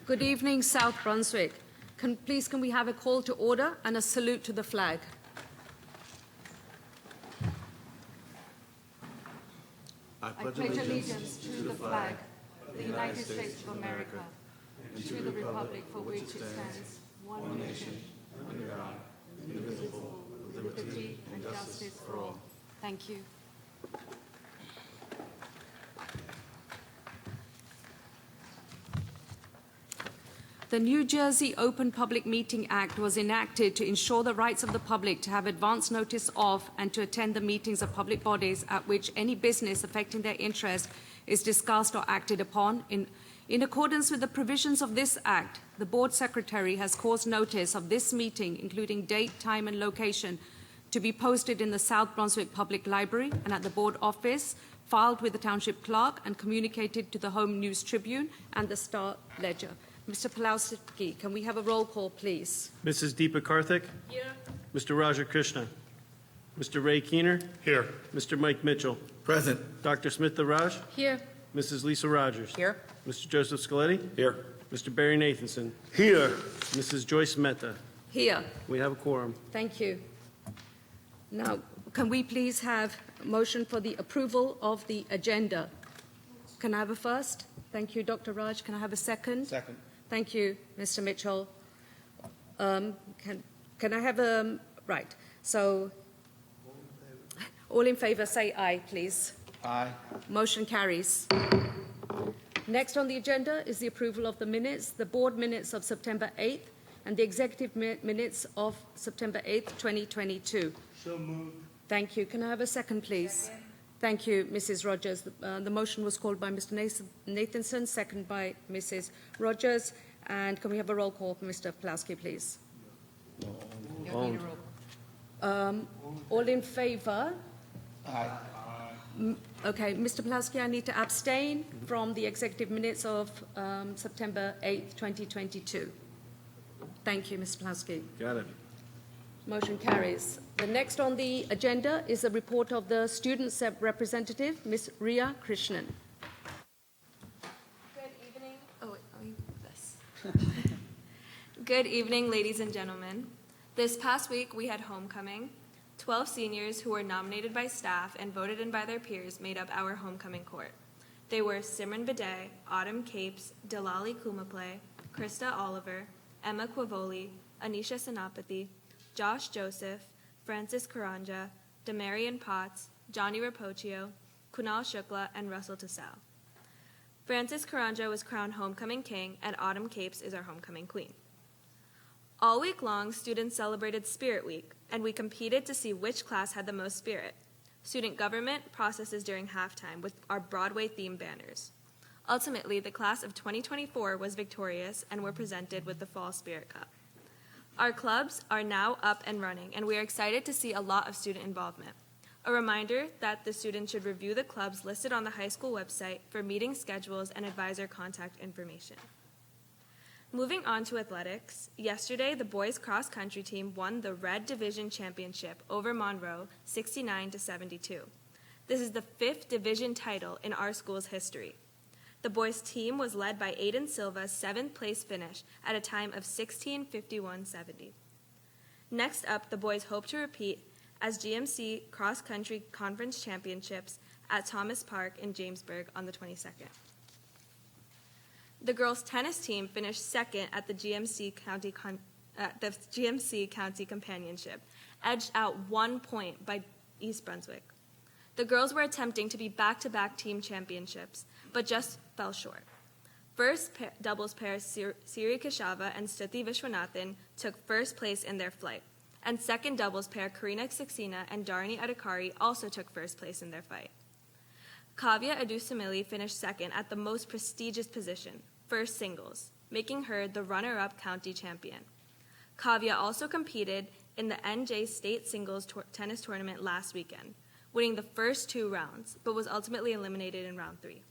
Good evening, South Brunswick. Please can we have a call to order and a salute to the flag? I pledge allegiance to the flag of the United States of America and to the republic for which it stands, one nation, under God, indivisible, with liberty and justice for all. Thank you. The New Jersey Open Public Meeting Act was enacted to ensure the rights of the public to have advance notice of and to attend the meetings of public bodies at which any business affecting their interest is discussed or acted upon. In accordance with the provisions of this Act, the Board Secretary has caused notice of this meeting, including date, time, and location, to be posted in the South Brunswick Public Library and at the Board Office, filed with the Township Clerk, and communicated to the Home News Tribune and the Star Ledger. Mr. Pulowski, can we have a roll call, please? Mrs. Deepa Karthik? Here. Mr. Raja Krishna? Mr. Ray Keener? Here. Mr. Mike Mitchell? Present. Dr. Smith Raj? Here. Mrs. Lisa Rogers? Here. Mr. Joseph Scaletti? Here. Mr. Barry Nathanson? Here. Mrs. Joyce Mehta? Here. We have a quorum. Thank you. Now, can we please have a motion for the approval of the agenda? Can I have a first? Thank you, Dr. Raj. Can I have a second? Second. Thank you, Mr. Mitchell. Can I have a, right, so all in favor say aye, please. Aye. Motion carries. Next on the agenda is the approval of the minutes, the board minutes of September 8th and the executive minutes of September 8th, 2022. So moved. Thank you. Can I have a second, please? Second. Thank you, Mrs. Rogers. The motion was called by Mr. Nathanson, second by Mrs. Rogers. And can we have a roll call for Mr. Pulowski, please? All in favor? Aye. Okay, Mr. Pulowski, I need to abstain from the executive minutes of September 8th, 2022. Thank you, Mr. Pulowski. Got it. Motion carries. The next on the agenda is the report of the student representative, Ms. Ria Krishnan. Good evening. Oh, wait, this. Good evening, ladies and gentlemen. This past week, we had homecoming. 12 seniors who were nominated by staff and voted in by their peers made up our homecoming court. They were Simran Bidet, Autumn Capes, Delali Kumaple, Krista Oliver, Emma Quavoli, Anisha Senapathy, Josh Joseph, Francis Karanja, Demarian Potts, Johnny Rapocchio, Kunal Shukla, and Russell Tassau. Francis Karanja was crowned homecoming king, and Autumn Capes is our homecoming queen. All week long, students celebrated Spirit Week, and we competed to see which class had the most spirit. Student government processes during halftime with our Broadway-themed banners. Ultimately, the class of 2024 was victorious and were presented with the Fall Spirit Cup. Our clubs are now up and running, and we are excited to see a lot of student involvement. A reminder that the students should review the clubs listed on the high school website for meeting schedules and advisor contact information. Moving on to athletics, yesterday the boys cross-country team won the Red Division Championship over Monroe 69-72. This is the 5th division title in our school's history. The boys' team was led by Aiden Silva's 7th place finish at a time of 16:51.70. Next up, the boys hope to repeat as GMC Cross Country Conference Championships at Thomas Park in Jamesburg on the 22nd. The girls' tennis team finished second at the GMC County Companionship, edged out 1 point by East Brunswick. The girls were attempting to be back-to-back team championships, but just fell short. First doubles pair Siri Kashava and Stuti Vishwanathan took first place in their flight, and second doubles pair Karina Saxena and Dharani Adhikari also took first place in their fight. Kavya Adusamili finished second at the most prestigious position, first singles, making her the runner-up county champion. Kavya also competed in the NJ State Singles Tennis Tournament last weekend, winning the first 2 rounds, but was ultimately eliminated in round 3.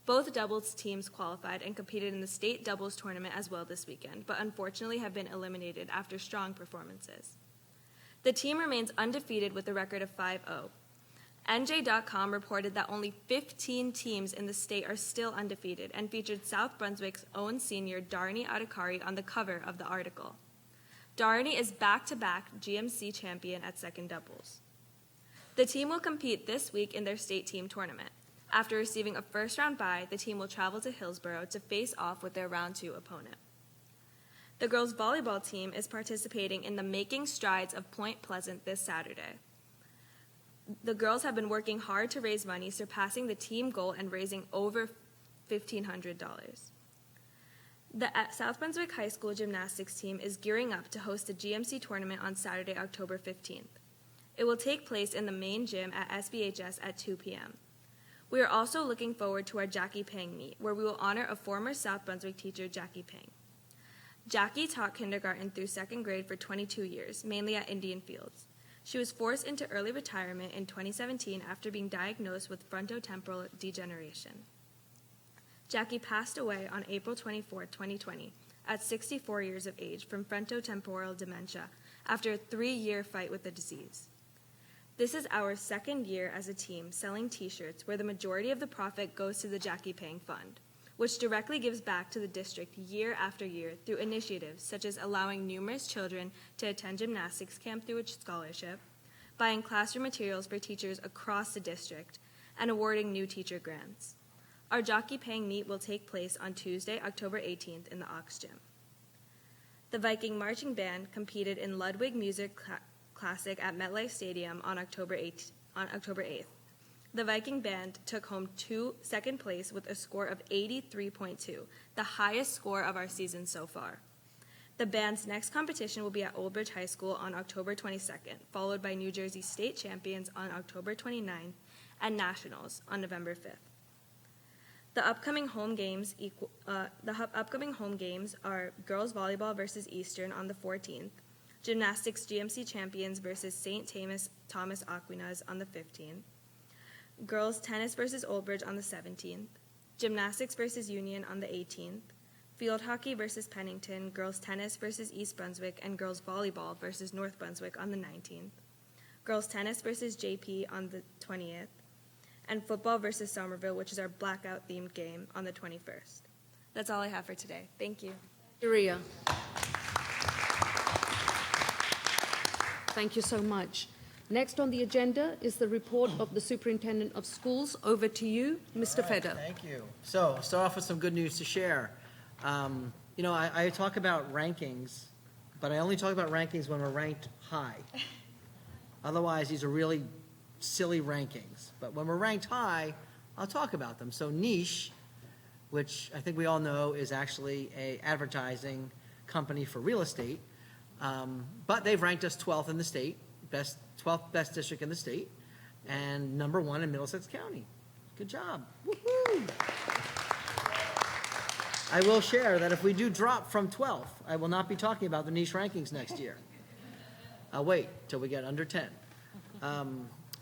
Both doubles teams qualified and competed in the state doubles tournament as well this weekend, but unfortunately have been eliminated after strong performances. The team remains undefeated with a record of 5-0. NJ.com reported that only 15 teams in the state are still undefeated and featured South Brunswick's own senior Darni Adhikari on the cover of the article. Darni is back-to-back GMC champion at second doubles. The team will compete this week in their state team tournament. After receiving a first-round bye, the team will travel to Hillsborough to face off with their round 2 opponent. The girls' volleyball team is participating in the Making Strides of Point Pleasant this Saturday. The girls have been working hard to raise money, surpassing the team goal and raising over $1,500. The South Brunswick High School gymnastics team is gearing up to host a GMC tournament on Saturday, October 15th. It will take place in the main gym at SBHS at 2 p.m. We are also looking forward to our Jackie Pang meet, where we will honor a former South Brunswick teacher, Jackie Pang. Jackie taught kindergarten through 2nd grade for 22 years, mainly at Indian Fields. She was forced into early retirement in 2017 after being diagnosed with frontotemporal degeneration. Jackie passed away on April 24, 2020, at 64 years of age from frontotemporal dementia after a 3-year fight with the disease. This is our 2nd year as a team selling t-shirts where the majority of the profit goes to the Jackie Pang Fund, which directly gives back to the district year after year through initiatives such as allowing numerous children to attend gymnastics camp through a scholarship, buying classroom materials for teachers across the district, and awarding new teacher grants. Our Jackie Pang meet will take place on Tuesday, October 18th in the Ox Gym. The Viking Marching Band competed in Ludwig Music Classic at MetLife Stadium on October 8th. The Viking Band took home 2nd place with a score of 83.2, the highest score of our season so far. The band's next competition will be at Old Bridge High School on October 22nd, followed by New Jersey State Champions on October 29th and Nationals on November 5th. The upcoming home games are girls volleyball versus Eastern on the 14th, gymnastics GMC champions versus St. Thomas Aquinas on the 15th, girls tennis versus Old Bridge on the 17th, gymnastics versus Union on the 18th, field hockey versus Pennington, girls tennis versus East Brunswick, and girls volleyball versus North Brunswick on the 19th, girls tennis versus JP on the 20th, and football versus Somerville, which is our blackout-themed game, on the 21st. That's all I have for today. Thank you. Maria. Thank you so much. Next on the agenda is the report of the Superintendent of Schools. Over to you, Mr. All right, Feder. thank you. So I'll start off with some good news to share. I talk about rankings, but I only talk about rankings when we're ranked high. Otherwise, these are really silly rankings. But when we're ranked high, I'll talk about them. So Niche, which I think we all know is actually an advertising company for real estate, but they've ranked us 12th in the state, 12th best district in the state, and number 1 in Middlesex County. Good job. Woohoo! I will share that if we do drop from 12th, I will not be talking about the niche rankings next year. I'll wait till we get under 10.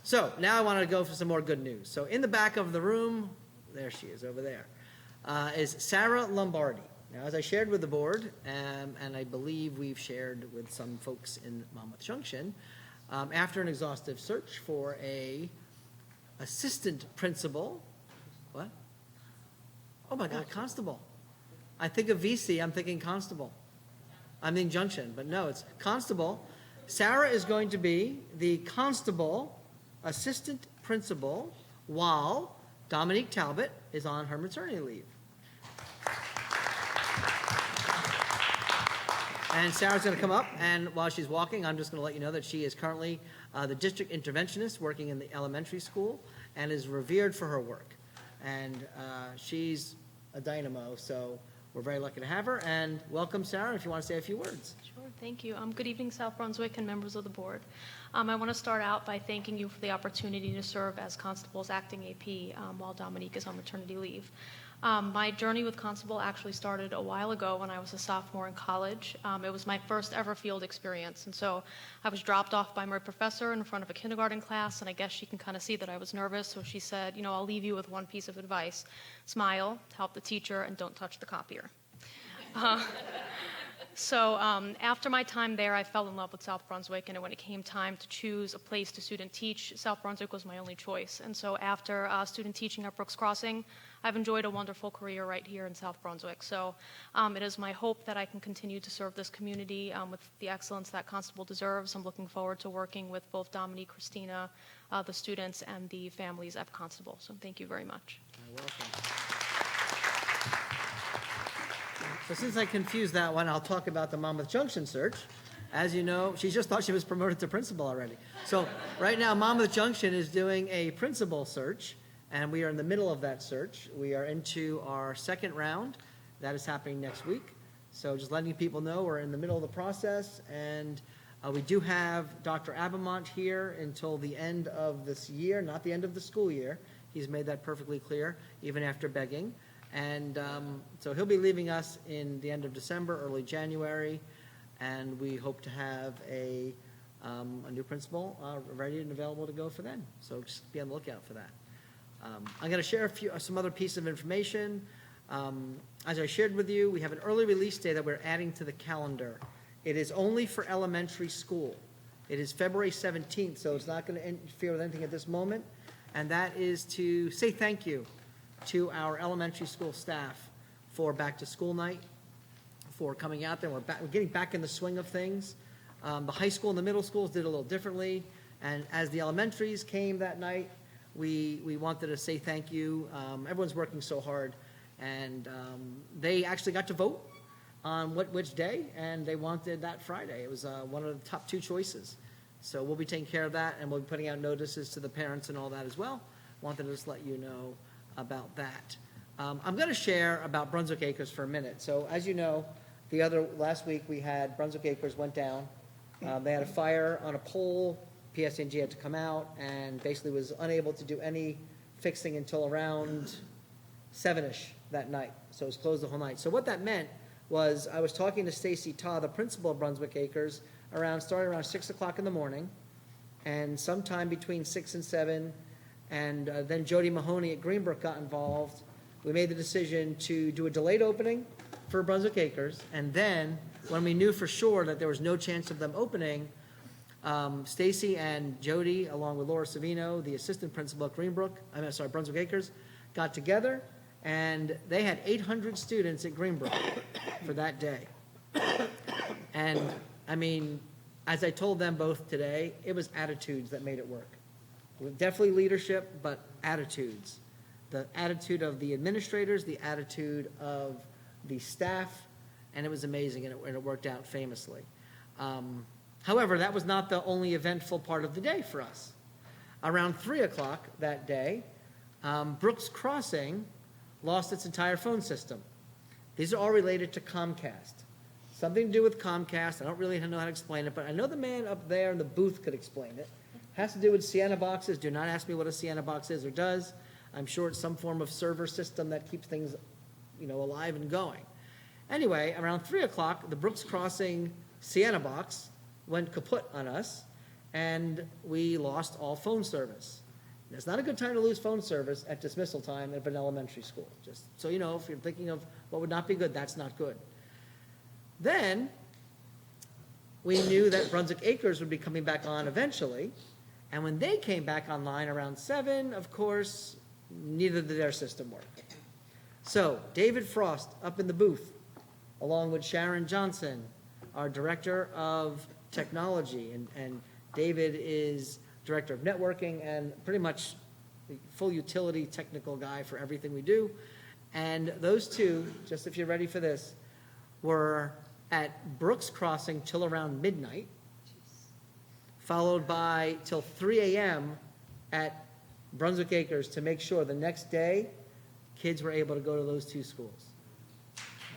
So now I want to go for some more good news. So in the back of the room, there she is over there, is Sarah Lombardi. Now, as I shared with the board, and I believe we've shared with some folks in Monmouth Junction, after an exhaustive search for a assistant principal, what? Oh my God, constable. I think of VC, I'm thinking constable. I'm in Junction, but no, it's constable. Sarah is going to be the constable assistant principal while Dominique Talbot is on her maternity leave. And Sarah's going to come up, and while she's walking, I'm just going to let you know that she is currently the district interventionist working in the elementary school and is revered for her work. And she's a dynamo, so we're very lucky to have her. And welcome, Sarah, if you want to say a few words. Sure, thank you. Good evening, South Brunswick and members of the board. I want to start out by thanking you for the opportunity to serve as Constable's acting AP while Dominique is on maternity leave. My journey with Constable actually started a while ago when I was a sophomore in college. It was my first ever field experience, and so I was dropped off by my professor in front of a kindergarten class, and I guess she can kind of see that I was nervous, so she said, I'll leave you with one piece of advice. Smile, help the teacher, and don't touch the copier. So after my time there, I fell in love with South Brunswick, and when it came time to choose a place to student teach, South Brunswick was my only choice. And so after student teaching at Brooks Crossing, I've enjoyed a wonderful career right here in South Brunswick. So it is my hope that I can continue to serve this community with the excellence that Constable deserves. I'm looking forward to working with both Dominique, Christina, the students, and the families at Constable. So thank you very much. You're welcome. So since I confused that one, I'll talk about the Monmouth Junction search. As you know, she just thought she was promoted to principal already. So right now, Monmouth Junction is doing a principal search, and we are in the middle of that search. We are into our second round. That is happening next week. So just letting people know we're in the middle of the process, and we do have Dr. Abamont here until the end of this year, not the end of the school year. He's made that perfectly clear, even after begging. And so he'll be leaving us in the end of December, early January, and we hope to have a new principal ready and available to go for then. So just be on the lookout for that. I'm going to share some other piece of information. As I shared with you, we have an early release day that we're adding to the calendar. It is only for elementary school. It is February 17th, so it's not going to interfere with anything at this moment. And that is to say thank you to our elementary school staff for back to school night, for coming out there. We're getting back in the swing of things. The high school and the middle schools did a little differently. And as the elementaries came that night, we wanted to say thank you. Everyone's working so hard. And they actually got to vote on which day, and they wanted that Friday. It was one of the top two choices. So we'll be taking care of that, and we'll be putting out notices to the parents and all that as well. Wanted to just let you know about that. I'm going to share about Brunswick Acres for a minute. So as you know, last week we had Brunswick Acres went down. They had a fire on a pole. PSNG had to come out and basically was unable to do any fixing until around 7-ish that night. So it was closed the whole night. So what that meant was I was talking to Stacy Todd, the principal of Brunswick Acres, starting around 6 o'clock in the morning, and sometime between 6 and 7, and then Jody Mahoney at Greenbrook got involved. We made the decision to do a delayed opening for Brunswick Acres, and then when we knew for sure that there was no chance of them opening, Stacy and Jody, along with Laura Savino, the assistant principal at Brunswick Acres, got together, and they had 800 students at Greenbrook for that day. And I mean, as I told them both today, it was attitudes that made it work. Definitely leadership, but attitudes. The attitude of the administrators, the attitude of the staff, and it was amazing, and it worked out famously. However, that was not the only eventful part of the day for us. Around 3 o'clock that day, Brooks Crossing lost its entire phone system. These are all related to Comcast. Something to do with Comcast. I don't really know how to explain it, but I know the man up there in the booth could explain it. Has to do with Sienna boxes. Do not ask me what a Sienna box is or does. I'm sure it's some form of server system that keeps things, alive and going. Anyway, around 3 o'clock, the Brooks Crossing Sienna box went kaput on us, and we lost all phone service. It's not a good time to lose phone service at dismissal time at an elementary school. Just so you know, if you're thinking of what would not be good, that's not good. Then we knew that Brunswick Acres would be coming back on eventually, and when they came back online around 7, of course, neither did their system work. So David Frost up in the booth, along with Sharon Johnson, our director of technology, and David is director of networking and pretty much the full utility technical guy for everything we do. And those two, just if you're ready for this, were at Brooks Crossing till around midnight, followed by till 3 a.m. at Brunswick Acres to make sure the next day kids were able to go to those two schools.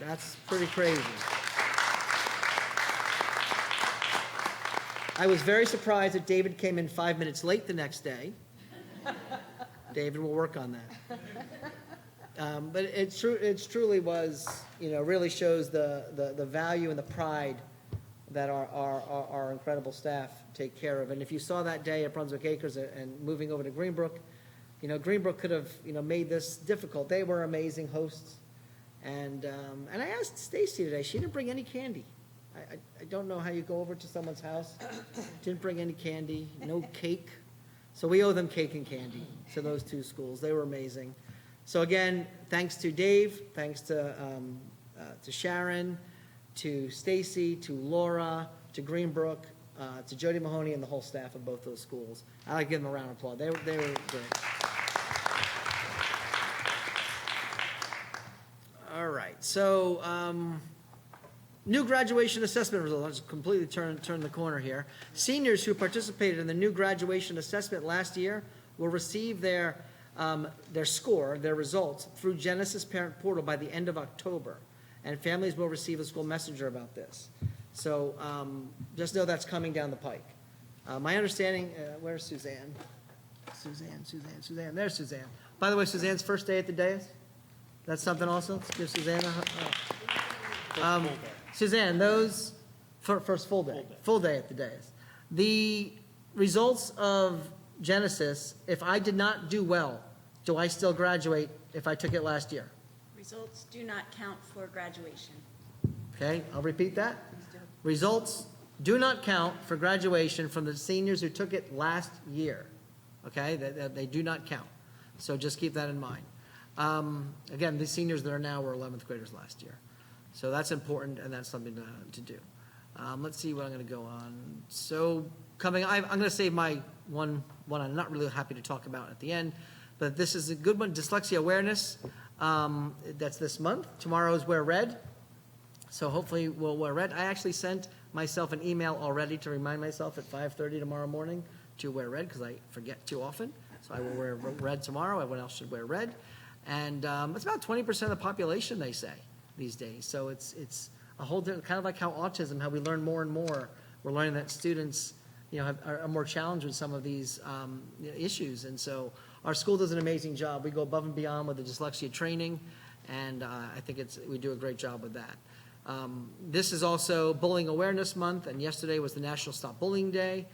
That's pretty crazy. I was very surprised that David came in 5 minutes late the next day. David will work on that. But it truly was, really shows the value and the pride that our incredible staff take care of. And if you saw that day at Brunswick Acres and moving over to Greenbrook, Greenbrook could have, made this difficult. They were amazing hosts. And I asked Stacy today, she didn't bring any candy. I don't know how you go over to someone's house, didn't bring any candy, no cake. So we owe them cake and candy to those two schools. They were amazing. So again, thanks to Dave, thanks to Sharon, to Stacy, to Laura, to Greenbrook, to Jody Mahoney and the whole staff of both those schools. I'd like to give them a round of applause. They were great. All right, so new graduation assessment results. Let's completely turn the corner here. Seniors who participated in the new graduation assessment last year will receive their score, their results, through Genesis Parent Portal by the end of October. And families will receive a school messenger about this. So just know that's coming down the pike. My understanding, where's Suzanne? Suzanne, there's Suzanne. By the way, Suzanne's first day at the dais? That's something also? Let's give Suzanne a... Suzanne, those, first full day at the dais. The results of Genesis, if I did not do well, do I still graduate if I took it last year? Results do not count for graduation. Okay, I'll repeat that. Results do not count for graduation from the seniors who took it last year. Okay, they do not count. So just keep that in mind. Again, the seniors that are now were 11th graders last year. So that's important, and that's something to do. Let's see what I'm going to go on. So I'm going to save my one I'm not really happy to talk about at the end, but this is a good one, dyslexia awareness. That's this month. Tomorrow is Wear Red. So hopefully we'll wear red. I actually sent myself an email already to remind myself at 5:30 tomorrow morning to wear red because I forget too often. So I will wear red tomorrow. Everyone else should wear red. And it's about 20% of the population, they say, these days. So it's a whole different, kind of like how autism, how we learn more and more. We're learning that students, are more challenged with some of these issues. And so our school does an amazing job. We go above and beyond with the dyslexia training, and I think we do a great job with that. This is also Bullying Awareness Month, and yesterday was the National Stop Bullying Day.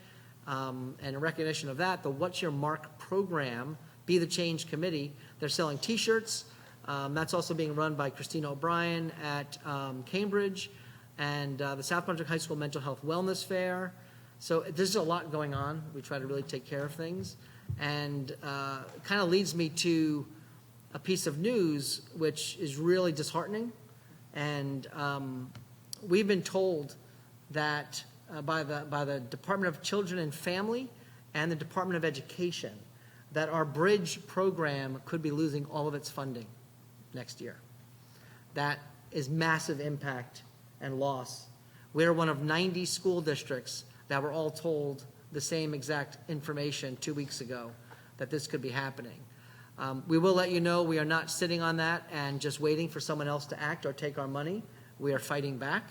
And in recognition of that, the What's Your Mark program, Be the Change Committee, they're selling T-shirts. That's also being run by Christina O'Brien at Cambridge, and the South Brunswick High School Mental Health Wellness Fair. So there's a lot going on. We try to really take care of things. And it kind of leads me to a piece of news which is really disheartening. And we've been told that by the Department of Children and Family and the Department of Education that our Bridge program could be losing all of its funding next year. That is massive impact and loss. We're one of 90 school districts that were all told the same exact information 2 weeks ago, that this could be happening. We will let you know we are not sitting on that and just waiting for someone else to act or take our money. We are fighting back.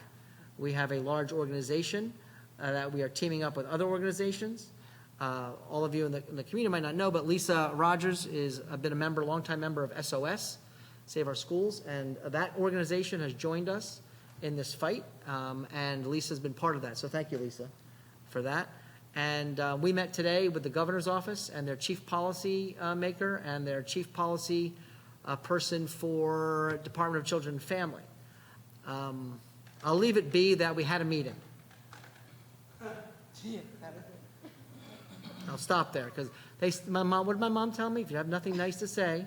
We have a large organization that we are teaming up with other organizations. All of you in the community might not know, but Lisa Rogers has been a member, longtime member of SOS, Save Our Schools, and that organization has joined us in this fight, and Lisa's been part of that. So thank you, Lisa, for that. And we met today with the governor's office and their chief policy maker and their chief policy person for Department of Children and Family. I'll leave it be that we had a meeting. I'll stop there because what did my mom tell me? If you have nothing nice to say,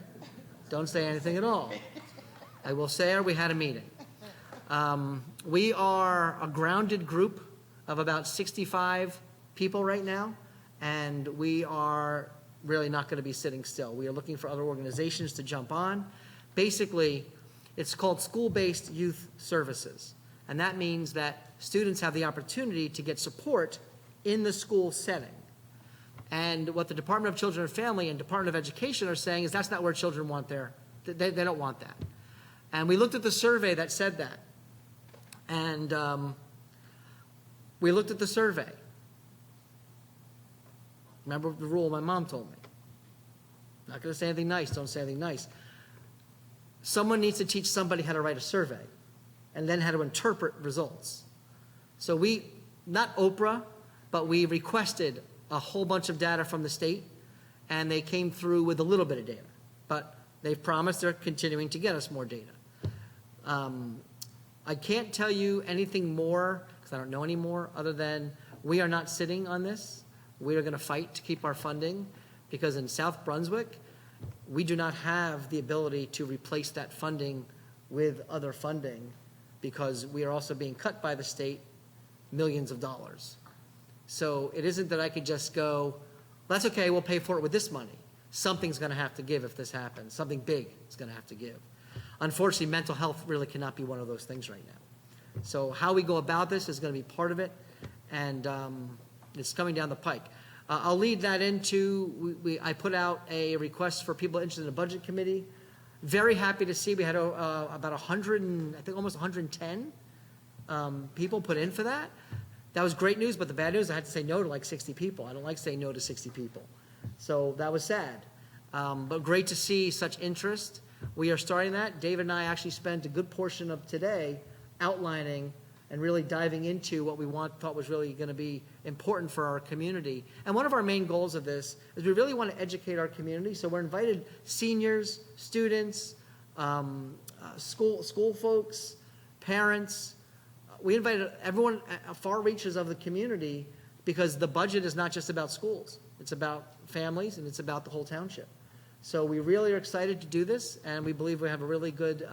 don't say anything at all. I will say we had a meeting. We are a grounded group of about 65 people right now, and we are really not going to be sitting still. We are looking for other organizations to jump on. Basically, it's called school-based youth services, and that means that students have the opportunity to get support in the school setting. And what the Department of Children and Family and Department of Education are saying is that's not where children want they don't want that. And we looked at the survey that said that. And we looked at the survey. Remember the rule my mom told me. Not going to say anything nice, don't say anything nice. Someone needs to teach somebody how to write a survey and then how to interpret results. So we, not Oprah, but we requested a whole bunch of data from the state, and they came through with a little bit of data. But they've promised they're continuing to get us more data. I can't tell you anything more because I don't know anymore, other than we are not sitting on this. We are going to fight to keep our funding, because in South Brunswick, we do not have the ability to replace that funding with other funding, because we are also being cut by the state millions of dollars. So it isn't that I could just go, that's okay, we'll pay for it with this money. Something's going to have to give if this happens. Something big is going to have to give. Unfortunately, mental health really cannot be one of those things right now. So how we go about this is going to be part of it, and it's coming down the pike. I'll lead that into, I put out a request for people interested in the budget committee. Very happy to see we had about 100, and I think almost 110 people put in for that. That was great news, but the bad news, I had to say no to like 60 people. I don't like saying no to 60 people. So that was sad. But great to see such interest. We are starting that. David and I actually spent a good portion of today outlining and really diving into what we thought was really going to be important for our community. And one of our main goals of this is we really want to educate our community. So we're invited seniors, students, school folks, parents. We invited everyone at far reaches of the community, because the budget is not just about schools. It's about families, and it's about the whole township. So we really are excited to do this, and we believe we have a really good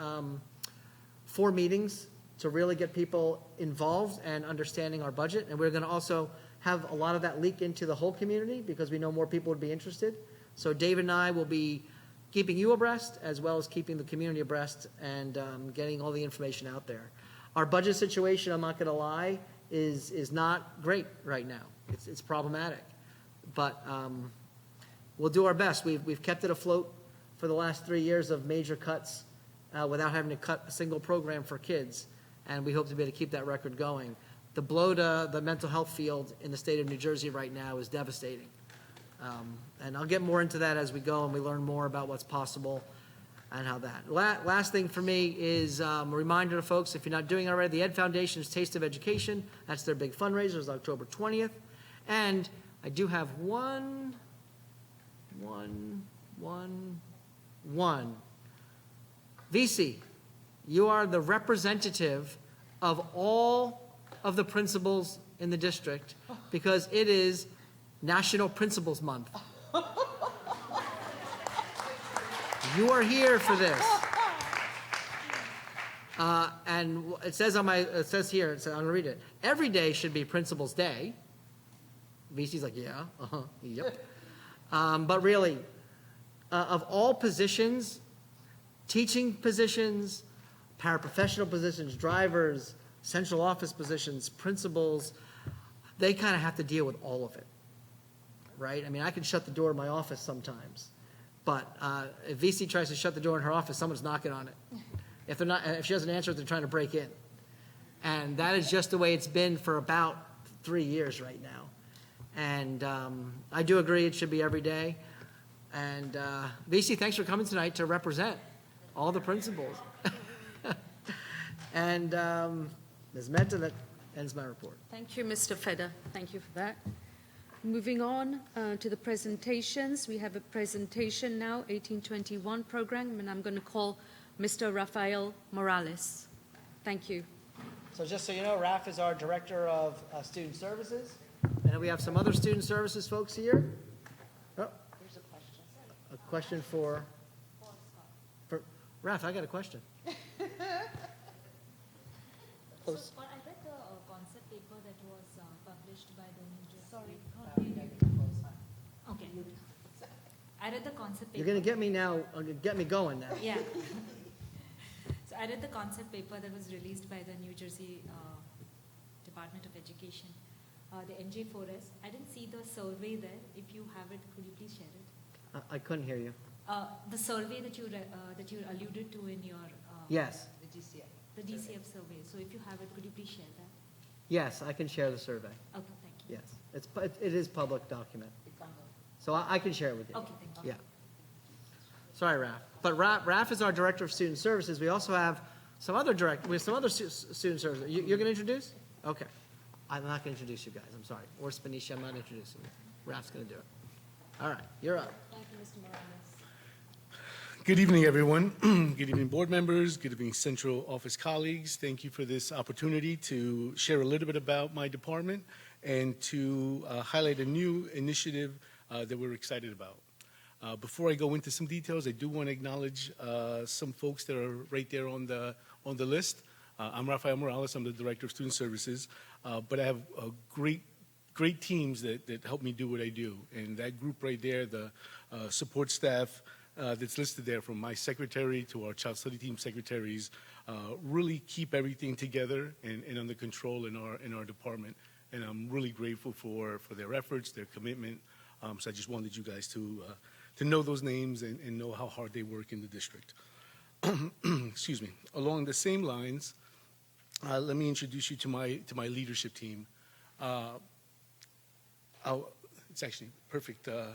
4 meetings to really get people involved and understanding our budget. And we're going to also have a lot of that leak into the whole community, because we know more people would be interested. So David and I will be keeping you abreast, as well as keeping the community abreast, and getting all the information out there. Our budget situation, I'm not going to lie, is not great right now. It's problematic. But we'll do our best. We've kept it afloat for the last 3 years of major cuts without having to cut a single program for kids, and we hope to be able to keep that record going. The blow to the mental health field in the state of New Jersey right now is devastating. And I'll get more into that as we go and we learn more about what's possible and how that. Last thing for me is a reminder to folks, if you're not doing it already, the Ed Foundation's Taste of Education, that's their big fundraiser, is October 20th. And I do have one. VC, you are the representative of all of the principals in the district, because it is National Principals Month. You are here for this. And it says here, I'm going to read it. Every day should be Principal's Day. VC's like, yeah, yep. But really, of all positions, teaching positions, paraprofessional positions, drivers, central office positions, principals, they kind of have to deal with all of it, right? I mean, I can shut the door of my office sometimes, but if VC tries to shut the door in her office, someone's knocking on it. If she doesn't answer it, they're trying to break in. And that is just the way it's been for about 3 years right now. And I do agree it should be every day. And VC, thanks for coming tonight to represent all the principals. And Ms. Mehta, that ends my report. Thank you, Mr. Feder. Thank you for that. Moving on to the presentations. We have a presentation now, 1821 program, and I'm going to call Mr. Rafael Morales. Thank you. So just so you know, Raf is our Director of Student Services. And we have some other Student Services folks here. Oh, There's a question. a question for Raf, I got a question. So, I read the concept paper that was published by the New Jersey. Sorry, okay. I read the concept paper. You're going to get me now, get me going now. Yeah. So I read the concept paper that was released by the New Jersey Department of Education, the NJ4S. I didn't see the survey there. If you have it, could you please share it? I couldn't hear you. The survey that you alluded to in your Yes. the DCF survey. So if you have it, could you please share that? Yes, I can share the survey. Okay, thank you. Yes, it is public document. So I can share it with you. Okay, thank you. Yeah. Sorry, Raf. But Raf is our Director of Student Services. We also have some other student services. You're going to introduce? Okay. I'm not going to introduce you guys. I'm sorry. Or Spanisha, I'm not introducing you. Raf's going to do it. All right, you're up. Thank you, Mr. Morales. Good evening, everyone. Good evening, board members. Good evening, central office colleagues. Thank you for this opportunity to share a little bit about my department and to highlight a new initiative that we're excited about. Before I go into some details, I do want to acknowledge some folks that are right there on the list. I'm Rafael Morales. I'm the Director of Student Services, but I have great teams that help me do what I do. And that group right there, the support staff that's listed there, from my secretary to our child study team secretaries, really keep everything together and under control in our department. And I'm really grateful for their efforts, their commitment. So I just wanted you guys to know those names and know how hard they work in the district. Excuse me. Along the same lines, let me introduce you to my leadership team. It's actually perfect. The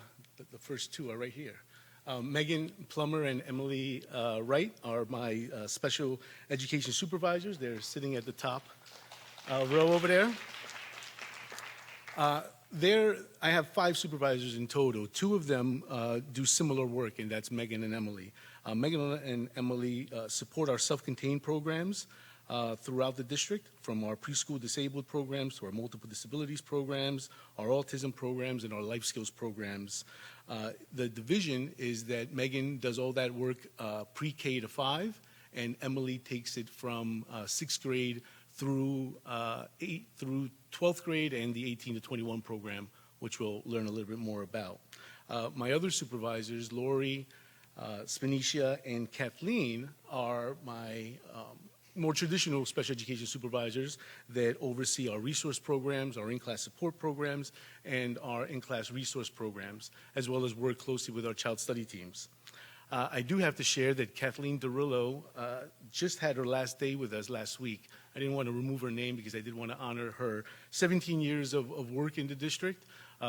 first two are right here. Megan Plummer and Emily Wright are my special education supervisors. They're sitting at the top row over there. I have 5 supervisors in total. 2 of them do similar work, and that's Megan and Emily. Megan and Emily support our self-contained programs throughout the district, from our preschool disabled programs to our multiple disabilities programs, our autism programs, and our life skills programs. The division is that Megan does all that work pre-K to 5, and Emily takes it from 6th grade through 12th grade and the 18 to 21 program, which we'll learn a little bit more about. My other supervisors, Lori, Spenicia, and Kathleen, are my more traditional special education supervisors that oversee our resource programs, our in-class support programs, and our in-class resource programs, as well as work closely with our child study teams. I do have to share that Kathleen Derillo just had her last day with us last week. I didn't want to remove her name because I did want to honor her 17 years of work in the district.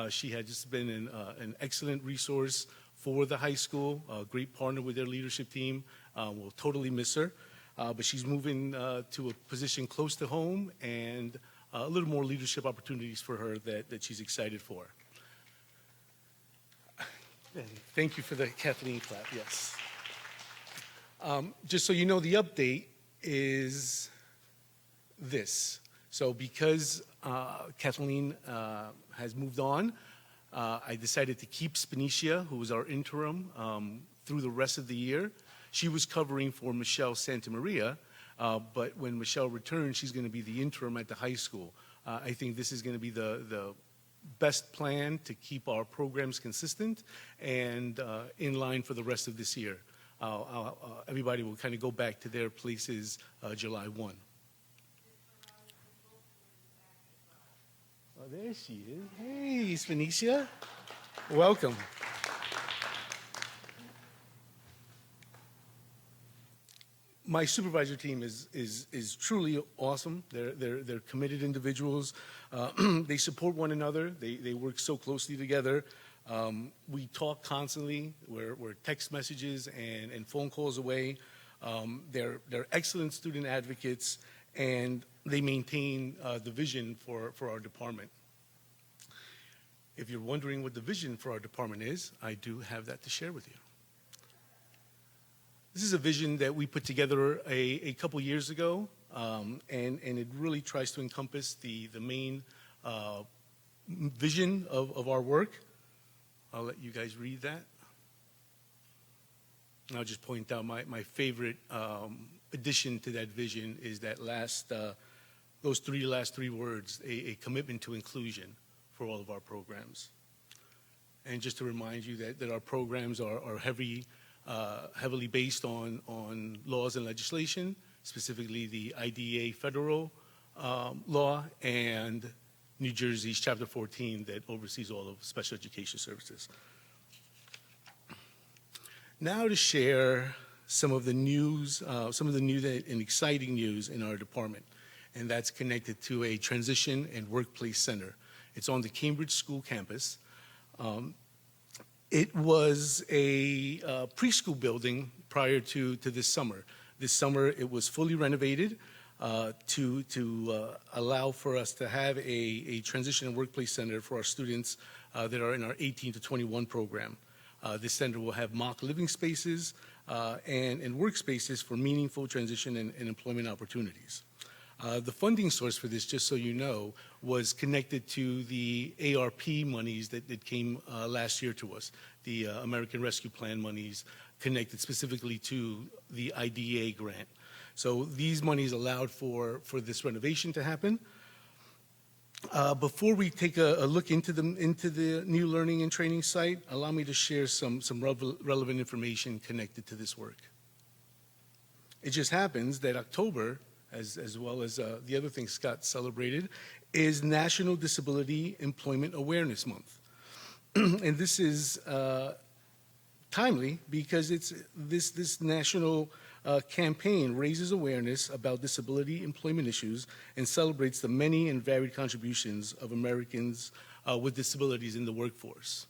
She had just been an excellent resource for the high school, a great partner with their leadership team. We'll totally miss her. But she's moving to a position close to home and a little more leadership opportunities for her that she's excited for. Thank you for the Kathleen clap, yes. Just so you know, the update is this. So because Kathleen has moved on, I decided to keep Spenicia, who was our interim, through the rest of the year. She was covering for Michelle Santamaria, but when Michelle returns, she's going to be the interim at the high school. I think this is going to be the best plan to keep our programs consistent and in line for the rest of this year. Everybody will kind of go back to their places July 1. Oh, there she is. Hey, Spenicia. Welcome. My supervisor team is truly awesome. They're committed individuals. They support one another. They work so closely together. We talk constantly. We're text messages and phone calls away. They're excellent student advocates, and they maintain the vision for our department. If you're wondering what the vision for our department is, I do have that to share with you. This is a vision that we put together a couple years ago, and it really tries to encompass the main vision of our work. I'll let you guys read that. And I'll just point out my favorite addition to that vision is that those last three words, a commitment to inclusion for all of our programs. And just to remind you that our programs are heavily based on laws and legislation, specifically the IDEA federal law and New Jersey's Chapter 14 that oversees all of special education services. Now to share some of the news, some of the new and exciting news in our department, and that's connected to a transition and workplace center. It's on the Cambridge School campus. It was a preschool building prior to this summer. This summer, it was fully renovated to allow for us to have a transition and workplace center for our students that are in our 18 to 21 program. This center will have mock living spaces, and workspaces for meaningful transition and employment opportunities. The funding source for this, just so you know, was connected to the ARP monies that came last year to us, the American Rescue Plan monies connected specifically to the IDEA grant. So these monies allowed for this renovation to happen. Before we take a look into the new learning and training site, allow me to share some relevant information connected to this work. It just happens that October, as well as the other things Scott celebrated, is National Disability Employment Awareness Month. And this is timely because it's this national campaign raises awareness about disability employment issues and celebrates the many and varied contributions of Americans with disabilities in the workforce.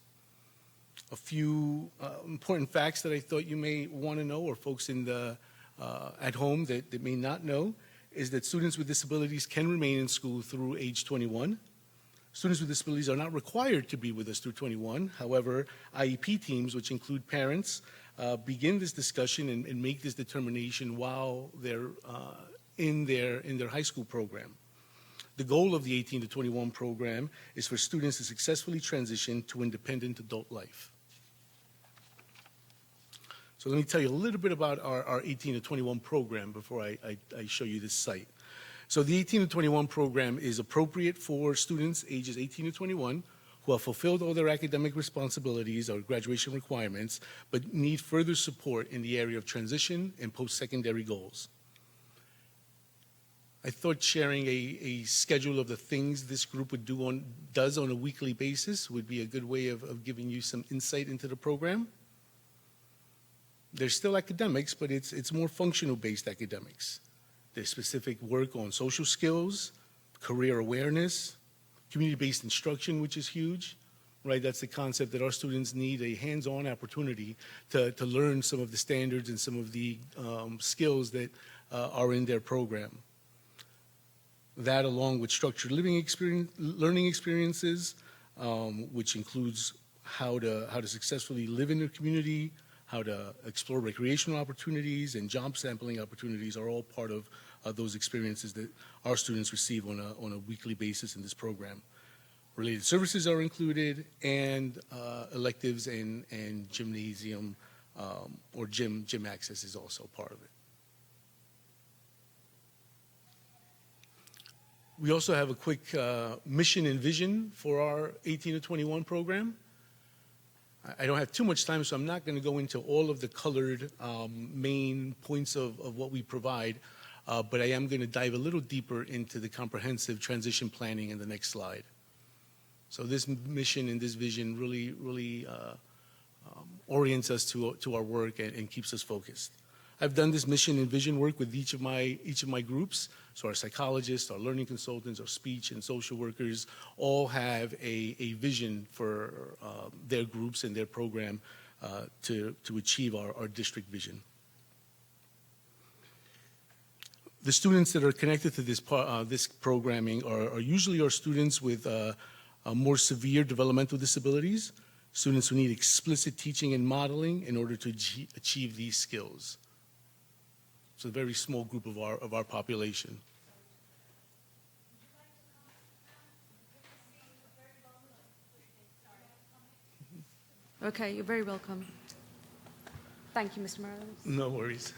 A few important facts that I thought you may want to know, or folks in the at home that may not know, is that students with disabilities can remain in school through age 21. Students with disabilities are not required to be with us through 21. However, IEP teams, which include parents, begin this discussion and make this determination while they're in their high school program. The goal of the 18 to 21 program is for students to successfully transition to independent adult life. So let me tell you a little bit about our 18 to 21 program before I show you this site. So the 18 to 21 program is appropriate for students ages 18 to 21 who have fulfilled all their academic responsibilities or graduation requirements, but need further support in the area of transition and post-secondary goals. I thought sharing a schedule of the things this group does on a weekly basis would be a good way of giving you some insight into the program. There's still academics, but it's more functional-based academics. There's specific work on social skills, career awareness, community-based instruction, which is huge, right? That's the concept that our students need a hands-on opportunity to learn some of the standards and some of the skills that are in their program. That, along with structured learning experiences, which includes how to successfully live in their community, how to explore recreational opportunities and job sampling opportunities, are all part of those experiences that our students receive on a weekly basis in this program. Related services are included, and electives and gymnasium or gym access is also part of it. We also have a quick mission and vision for our 18 to 21 program. I don't have too much time, so I'm not going to go into all of the colored main points of what we provide, but I am going to dive a little deeper into the comprehensive transition planning in the next slide. So this mission and this vision really orients us to our work and keeps us focused. I've done this mission and vision work with each of my groups. So our psychologists, our learning consultants, our speech and social workers all have a vision for their groups and their program to achieve our district vision. The students that are connected to this programming are usually our students with more severe developmental disabilities, students who need explicit teaching and modeling in order to achieve these skills. It's a very small group of our population. Okay, you're very welcome. Thank you, Mr. Morales. No worries.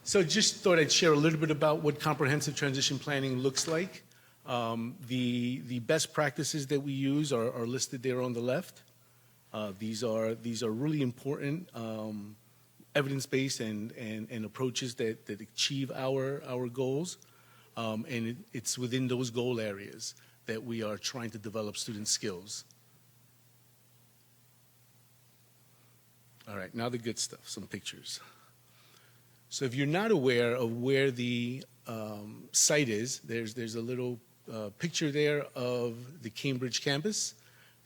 So just thought I'd share a little bit about what comprehensive transition planning looks like. The best practices that we use are listed there on the left. These are really important evidence-based and approaches that achieve our goals. And it's within those goal areas that we are trying to develop student skills. All right, now the good stuff, some pictures. So if you're not aware of where the site is, there's a little picture there of the Cambridge campus.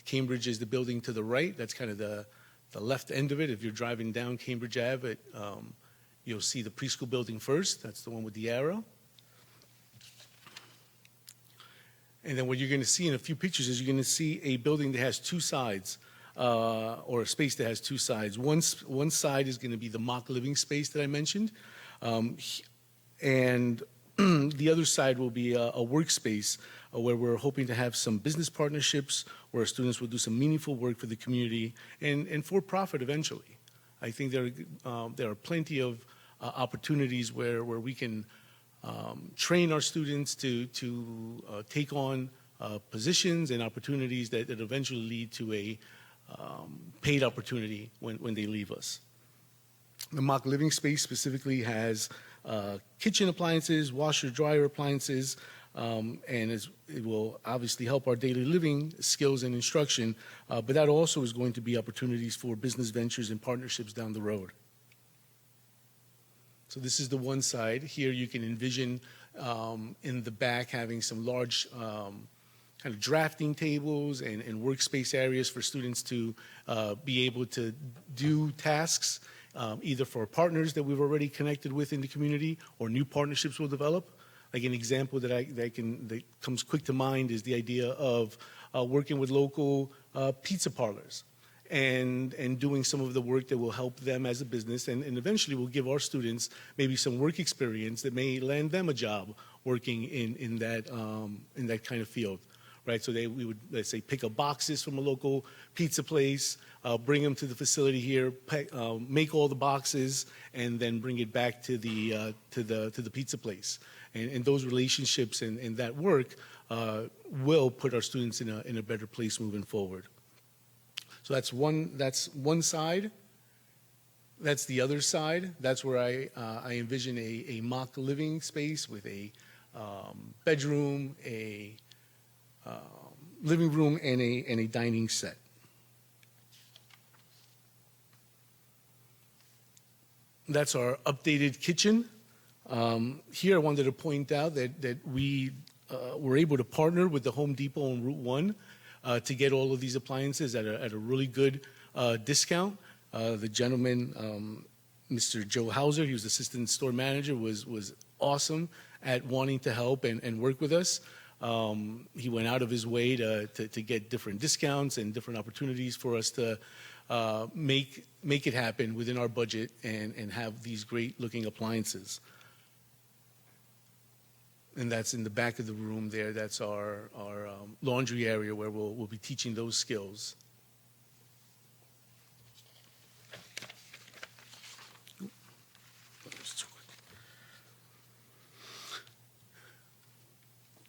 Cambridge is the building to the right. That's kind of the left end of it. If you're driving down Cambridge Ave, you'll see the preschool building first. That's the one with the arrow. And then what you're going to see in a few pictures is you're going to see a building that has two sides. or a space that has two sides. One side is going to be the mock living space that I mentioned, and the other side will be a workspace where we're hoping to have some business partnerships where students will do some meaningful work for the community and for profit eventually. I think there are plenty of opportunities where we can train our students to take on positions and opportunities that eventually lead to a paid opportunity when they leave us. The mock living space specifically has kitchen appliances, washer, dryer appliances, and it will obviously help our daily living skills and instruction, but that also is going to be opportunities for business ventures and partnerships down the road. So this is the one side. Here you can envision in the back having some large kind of drafting tables and workspace areas for students to be able to do tasks, either for partners that we've already connected with in the community or new partnerships we'll develop. Like an example that comes quick to mind is the idea of working with local pizza parlors and doing some of the work that will help them as a business and eventually will give our students maybe some work experience that may land them a job working in that kind of field. Right, so we would, let's say, pick up boxes from a local pizza place, bring them to the facility here, make all the boxes, and then bring it back to the pizza place. And those relationships and that work will put our students in a better place moving forward. So that's one side. That's the other side. That's where I envision a mock living space with a bedroom, a living room, and a dining set. That's our updated kitchen. Here I wanted to point out that we were able to partner with the Home Depot on Route 1 to get all of these appliances at a really good discount. The gentleman, Mr. Joe Hauser, he was assistant store manager, was awesome at wanting to help and work with us. He went out of his way to get different discounts and different opportunities for us to make it happen within our budget and have these great looking appliances. And that's in the back of the room there. That's our laundry area where we'll be teaching those skills.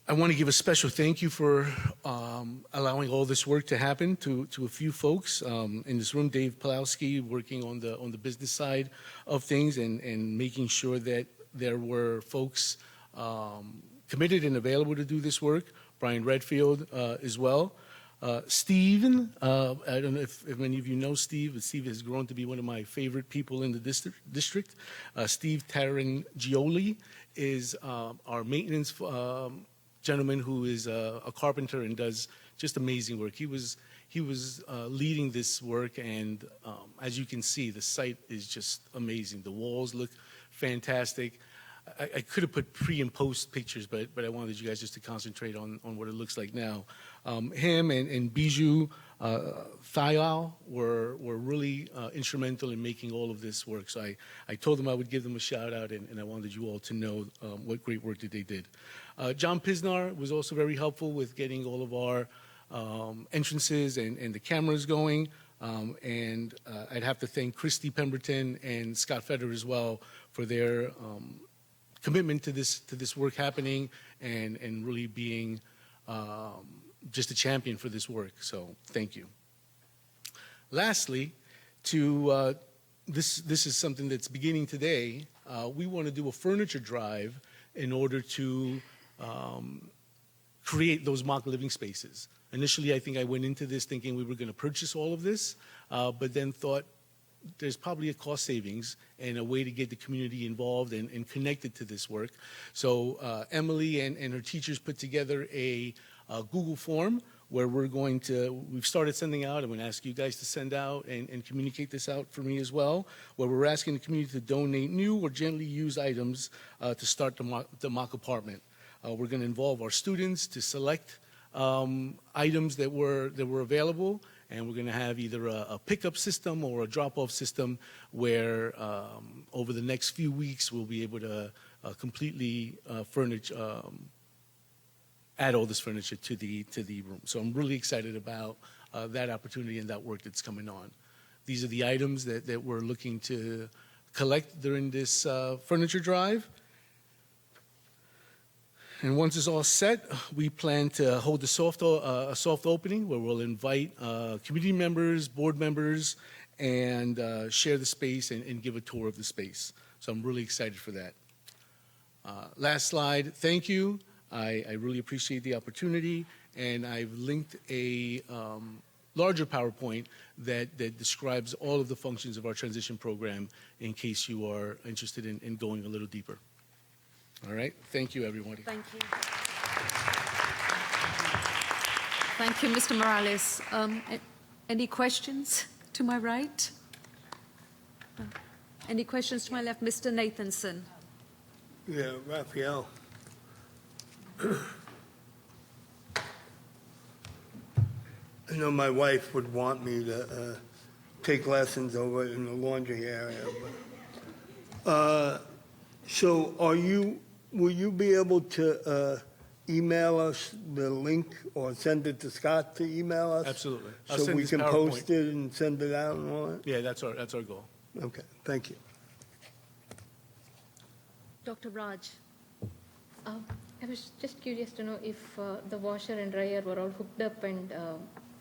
I want to give a special thank you for allowing all this work to happen to a few folks in this room. Dave Pulowski working on the business side of things and making sure that there were folks committed and available to do this work. Brian Redfield as well. Stephen, I don't know if many of you know Steve, but Steve has grown to be one of my favorite people in the district. Steve Tarangioli is our maintenance gentleman who is a carpenter and does just amazing work. He was leading this work, and as you can see, the site is just amazing. The walls look fantastic. I could have put pre and post pictures, but I wanted you guys just to concentrate on what it looks like now. Him and Bijou Thayal were really instrumental in making all of this work. So I told them I would give them a shout out, and I wanted you all to know what great work that they did. John Pisnar was also very helpful with getting all of our entrances and the cameras going. And I'd have to thank Christy Pemberton and Scott Feder as well for their commitment to this work happening and really being just a champion for this work. So thank you. Lastly, this is something that's beginning today. We want to do a furniture drive in order to create those mock living spaces. Initially, I think I went into this thinking we were going to purchase all of this, but then thought there's probably a cost savings and a way to get the community involved and connected to this work. So Emily and her teachers put together a Google form where we've started sending out. I'm going to ask you guys to send out and communicate this out for me as well, where we're asking the community to donate new or gently used items to start the mock apartment. We're going to involve our students to select items that were available and we're going to have either a pickup system or a drop-off system where over the next few weeks we'll be able to completely furnish, add all this furniture to the room. So I'm really excited about that opportunity and that work that's coming on. These are the items that we're looking to collect during this furniture drive. And once it's all set, we plan to hold a soft opening where we'll invite community members, board members, and share the space and give a tour of the space. So I'm really excited for that. Last slide, thank you. I really appreciate the opportunity, and I've linked a larger PowerPoint that describes all of the functions of our transition program in case you are interested in going a little deeper. All right, thank you, everybody. Thank you. Thank you, Mr. Morales. Any questions to my right? Any questions to my left? Mr. Nathanson. Yeah, Raphael. I know my wife would want me to take lessons over in the laundry area. But, so will you be able to email us the link or send it to Scott to email us? Absolutely. I'll So send we this can PowerPoint. post it and send it out and all that? Yeah, that's our goal. Okay, thank you. Dr. Raj, I was just curious to know if the washer and dryer were all hooked up and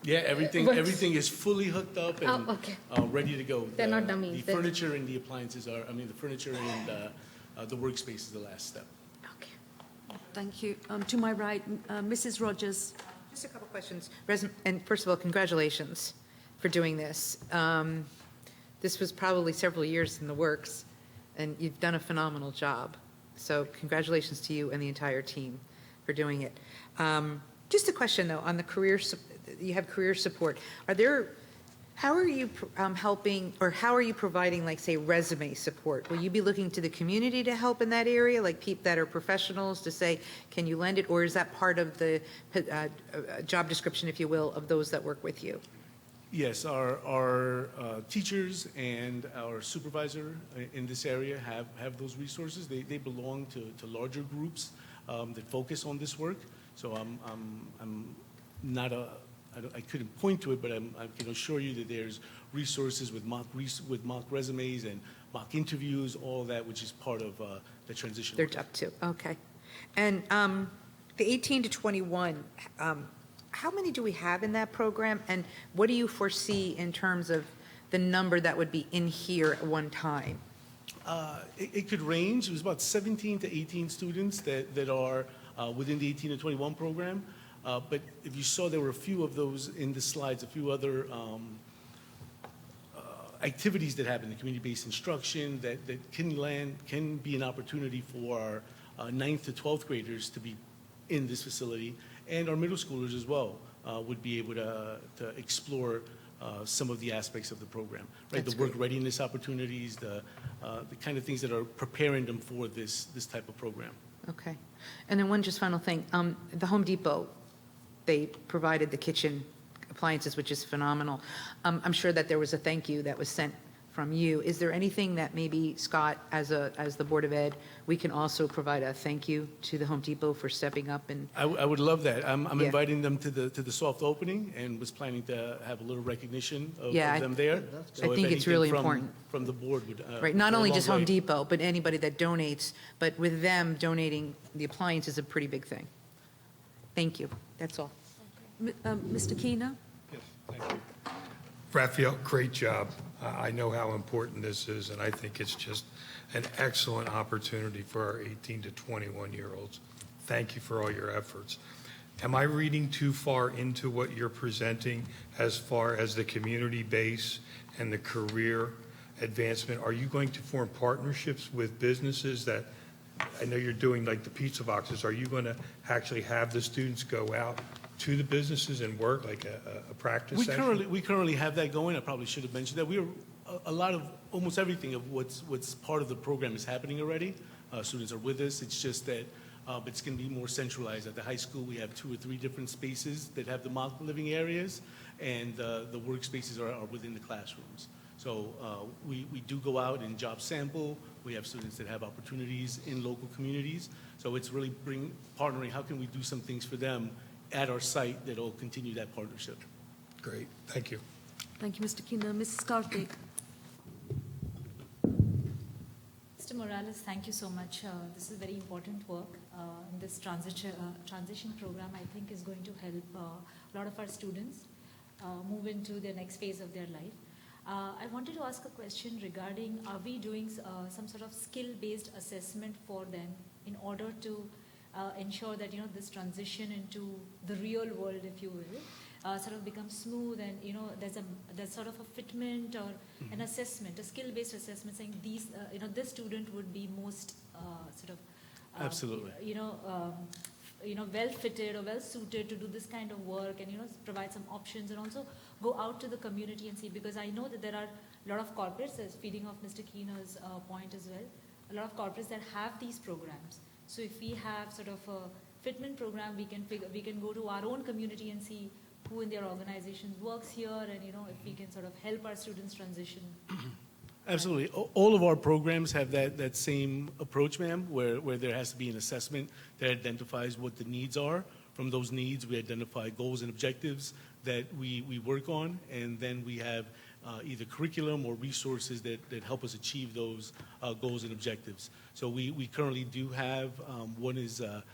Yeah, everything What's- everything is fully hooked up and okay. ready to go. They're not dummies, The they're- furniture and the appliances are, the furniture and the workspace is the last step. Okay. Thank you. To my right, Mrs. Rogers. Just a couple questions. And first of all, congratulations for doing this. This was probably several years in the works, and you've done a phenomenal job. So congratulations to you and the entire team for doing it. Just a question, though, on the you have career support. How are you helping, or how are you providing, like, say, resume support? Will you be looking to the community to help in that area, like people that are professionals to say, can you lend it? Or is that part of the job description, if you will, of those that work with you? Yes, our teachers and our supervisor in this area have those resources. They belong to larger groups that focus on this work. So I'm not I couldn't point to it, but I can assure you that there's resources with mock resumes and mock interviews, all that, which is part of the transition. They're up to, okay. And the 18 to 21, how many do we have in that program? And what do you foresee in terms of the number that would be in here at one time? It could range. It was about 17 to 18 students that are within the 18 to 21 program. But if you saw, there were a few of those in the slides, a few other activities that happen, the community-based instruction that can be an opportunity for our 9th to 12th graders to be in this facility, and our middle schoolers as well would be able to explore some of the aspects of the program, right? That's the work great. readiness opportunities, the kind of things that are preparing them for this type of program. Okay. And then one just final thing. The Home Depot, they provided the kitchen appliances, which is phenomenal. I'm sure that there was a thank you that was sent from you. Is there anything that maybe, Scott, as the Board of Ed, we can also provide a thank you to the Home Depot for stepping up? And I would love that. I'm Yeah. inviting them to the soft opening and was planning to have a little recognition of Yeah, them there. I think it's really important. From the board would. right, not go a only long just Home way. Depot, but anybody that donates, but with them donating the appliance is a pretty big thing. Thank you. That's all. Mr. Keener? Yes, thank you. Raphael, great job. I know how important this is, and I think it's just an excellent opportunity for our 18 to 21-year-olds. Thank you for all your efforts. Am I reading too far into what you're presenting as far as the community base and the career advancement? Are you going to form partnerships with businesses that, I know you're doing like the pizza boxes, are you going to actually have the students go out to the businesses and work like a practice session? We currently have that going. I probably should have mentioned that. We are a lot of almost everything of what's part of the program is happening already. Students are with us. It's just that but it's going to be more centralized. At the high school, we have 2 or 3 different spaces that have the mock living areas, and the workspaces are within the classrooms. So we do go out and job sample. We have students that have opportunities in local communities. So it's really partnering, how can we do some things for them at our site that will continue that partnership. Great, thank you. Thank you, Mr. Keener. Mrs. Karthik. Mr. Morales, thank you so much. This is very important work. And this transition program, I think, is going to help a lot of our students move into their next phase of their life. I wanted to ask a question regarding, are we doing some sort of skill-based assessment for them in order to ensure that, this transition into the real world, if you will, sort of becomes smooth, and, there's sort of a fitment or an assessment, a skill-based assessment saying these, this student would be most sort of, Absolutely. well-fitted or well-suited to do this kind of work, and, provide some options, and also go out to the community and see, because I know that there are a lot of corporates, as feeding off Mr. Keener's point as well, a lot of corporates that have these programs. So if we have sort of a fitment program, we can go to our own community and see who in their organizations works here, and, if we can sort of help our students transition. Absolutely. All of our programs have that same approach, ma'am, where there has to be an assessment that identifies what the needs are. From those needs, we identify goals and objectives that we work on, and then we have either curriculum or resources that help us achieve those goals and objectives. So we currently do have, one is the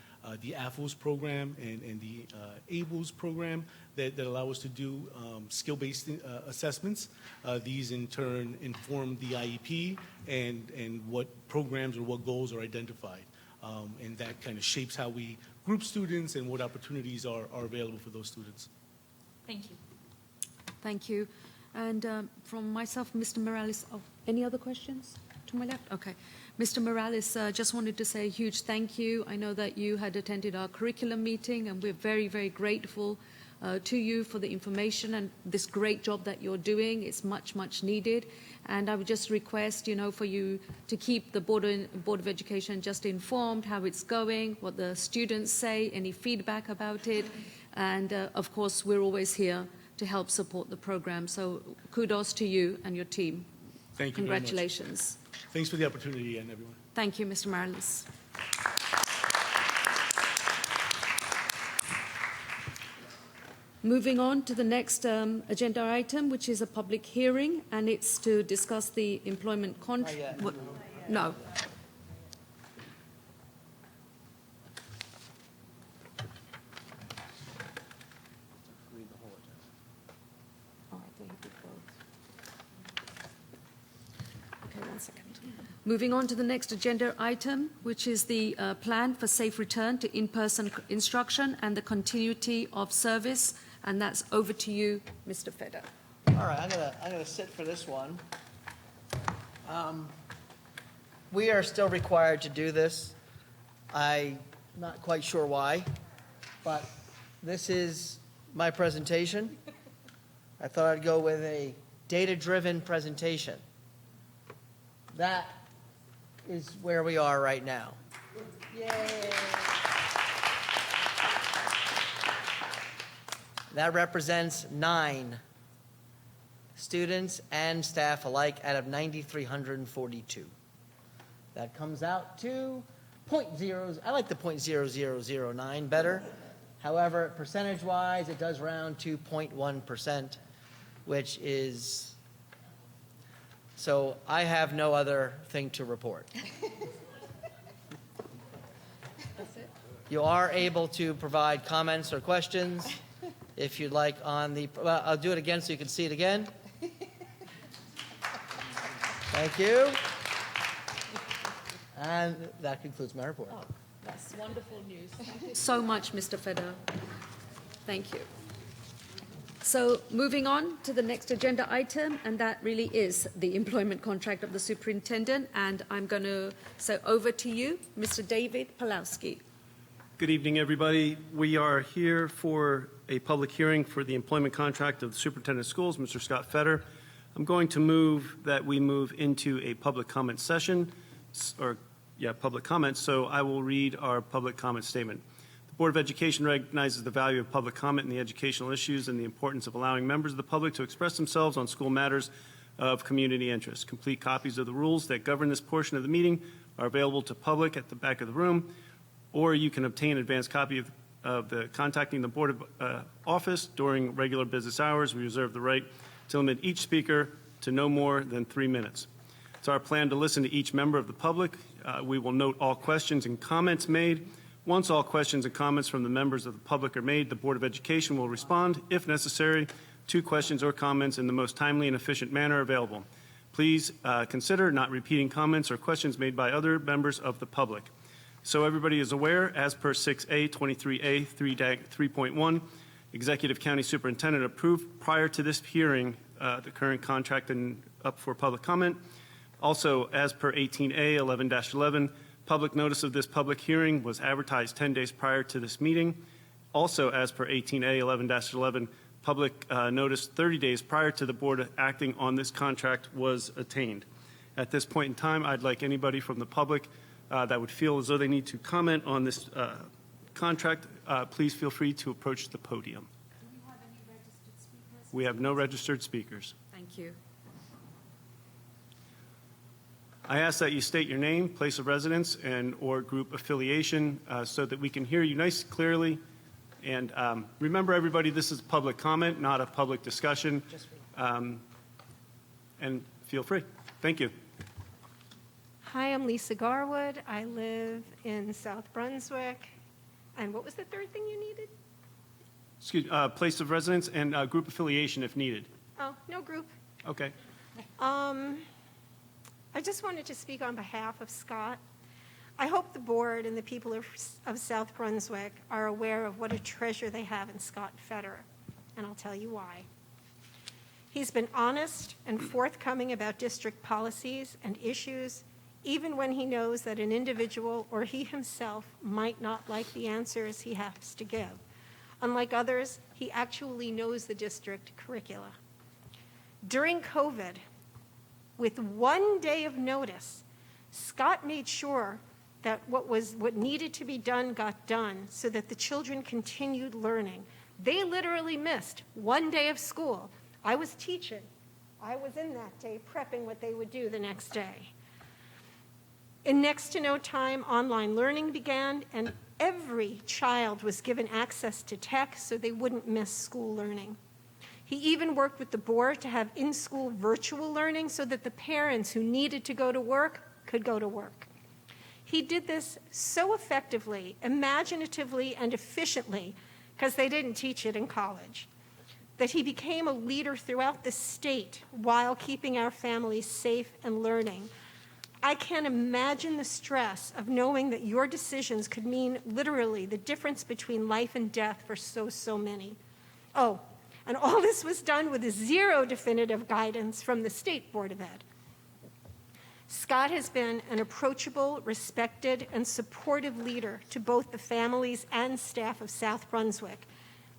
AFOS program and the ABLES program that allow us to do skill-based assessments. These in turn inform the IEP and what programs or what goals are identified. And that kind of shapes how we group students and what opportunities are available for those students. Thank you. Thank you. And from myself, Mr. Morales, any other questions to my left? Okay. Mr. Morales, just wanted to say a huge thank you. I know that you had attended our curriculum meeting, and we're very, very grateful to you for the information and this great job that you're doing. It's much, much needed. And I would just request, for you to keep the Board of Education just informed how it's going, what the students say, any feedback about it. And of course, we're always here to help support the program. So kudos to you and your team. Thank you very much. Congratulations. Thanks for the opportunity, and everyone. Thank you, Mr. Morales. Moving on to the next agenda item, which is a public hearing, and it's to discuss the employment contract. No. Moving on to the next agenda item, which is the plan for safe return to in-person instruction and the continuity of service, and that's over to you, Mr. Feder. All right, I'm gonna sit for this one. We are still required to do this. I'm not quite sure why, but this is my presentation. I thought I'd go with a data-driven presentation. That is where we are right now. Yay! That represents 9 students and staff alike out of 9,342. That comes out to I like the 0.0009 better. However, percentage-wise, it does round to 0.1%, which is, so I have no other thing to report. That's it? You are able to provide comments or questions if you'd like on the, well, I'll do it again so you can see it again. Thank you. And that concludes my report. Oh, that's wonderful news. Thank you so much, Mr. Feder. Thank you. So moving on to the next agenda item, and that really is the employment contract of the superintendent. And I'm going to say over to you, Mr. David Pawlowski. Good evening, everybody. We are here for a public hearing for the employment contract of the superintendent of schools, Mr. Scott Feder. I'm going to move that we move into a public comment session, or public comments, so I will read our public comment statement. The Board of Education recognizes the value of public comment in the educational issues and the importance of allowing members of the public to express themselves on school matters of community interest. Complete copies of the rules that govern this portion of the meeting are available to public at the back of the room, or you can obtain an advanced copy of contacting the Board of office during regular business hours. We reserve the right to limit each speaker to no more than 3 minutes. It's our plan to listen to each member of the public. We will note all questions and comments made. Once all questions and comments from the members of the public are made, the Board of Education will respond, if necessary, to questions or comments in the most timely and efficient manner available. Please consider not repeating comments or questions made by other members of the public. So everybody is aware, as per 6A 23A 3.1, Executive County Superintendent approved prior to this hearing the current contract and up for public comment. Also, as per 18A 11-11, public notice of this public hearing was advertised 10 days prior to this meeting. Also, as per 18A 11-11, public notice 30 days prior to the board acting on this contract was attained. At this point in time, I'd like anybody from the public that would feel as though they need to comment on this contract, please feel free to approach the podium. Do we have any registered speakers? We have no registered speakers. Thank you. I ask that you state your name, place of residence, and or group affiliation so that we can hear you nice clearly. And remember, everybody, this is public comment, not a public discussion. And feel free. Thank you. Hi, I'm Lisa Garwood. I live in South Brunswick. And what was the third thing you needed? Excuse place of residence and group affiliation if needed. Oh, no group. Okay. I just wanted to speak on behalf of Scott. I hope the board and the people of South Brunswick are aware of what a treasure they have in Scott Federer, and I'll tell you why. He's been honest and forthcoming about district policies and issues, even when he knows that an individual or he himself might not like the answers he has to give. Unlike others, he actually knows the district curricula. During COVID, with 1 day of notice, Scott made sure that what needed to be done got done so that the children continued learning. They literally missed 1 day of school. I was teaching. I was in that day prepping what they would do the next day. In next to no time, online learning began, and every child was given access to tech so they wouldn't miss school learning. He even worked with the board to have in-school virtual learning so that the parents who needed to go to work could go to work. He did this so effectively, imaginatively, and efficiently, because they didn't teach it in college, that he became a leader throughout the state while keeping our families safe and learning. I can't imagine the stress of knowing that your decisions could mean literally the difference between life and death for so many. Oh, and all this was done with zero definitive guidance from the State Board of Ed. Scott has been an approachable, respected, and supportive leader to both the families and staff of South Brunswick.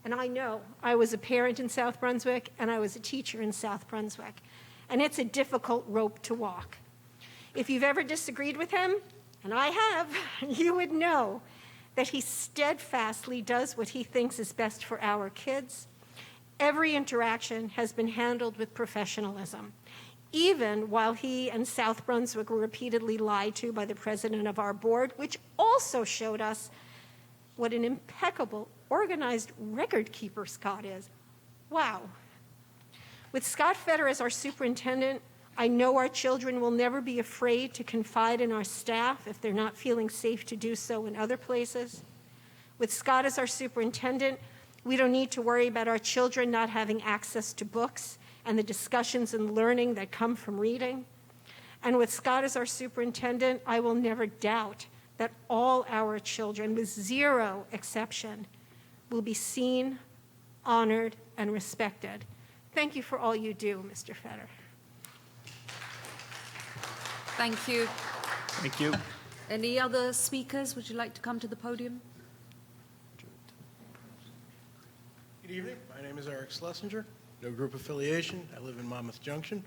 And I know I was a parent in South Brunswick and I was a teacher in South Brunswick. And it's a difficult rope to walk. If you've ever disagreed with him, and I have, you would know that he steadfastly does what he thinks is best for our kids. Every interaction has been handled with professionalism, even while he and South Brunswick were repeatedly lied to by the president of our board, which also showed us what an impeccable, organized record keeper Scott is. Wow. With Scott Federer as our superintendent, I know our children will never be afraid to confide in our staff if they're not feeling safe to do so in other places. With Scott as our superintendent, we don't need to worry about our children not having access to books and the discussions and learning that come from reading. And with Scott as our superintendent, I will never doubt that all our children, with zero exception, will be seen, honored, and respected. Thank you for all you do, Mr. Federer. Thank you. Thank you. Any other speakers? Would you like to come to the podium? Good evening. My name is Eric Schlesinger. No group affiliation. I live in Monmouth Junction,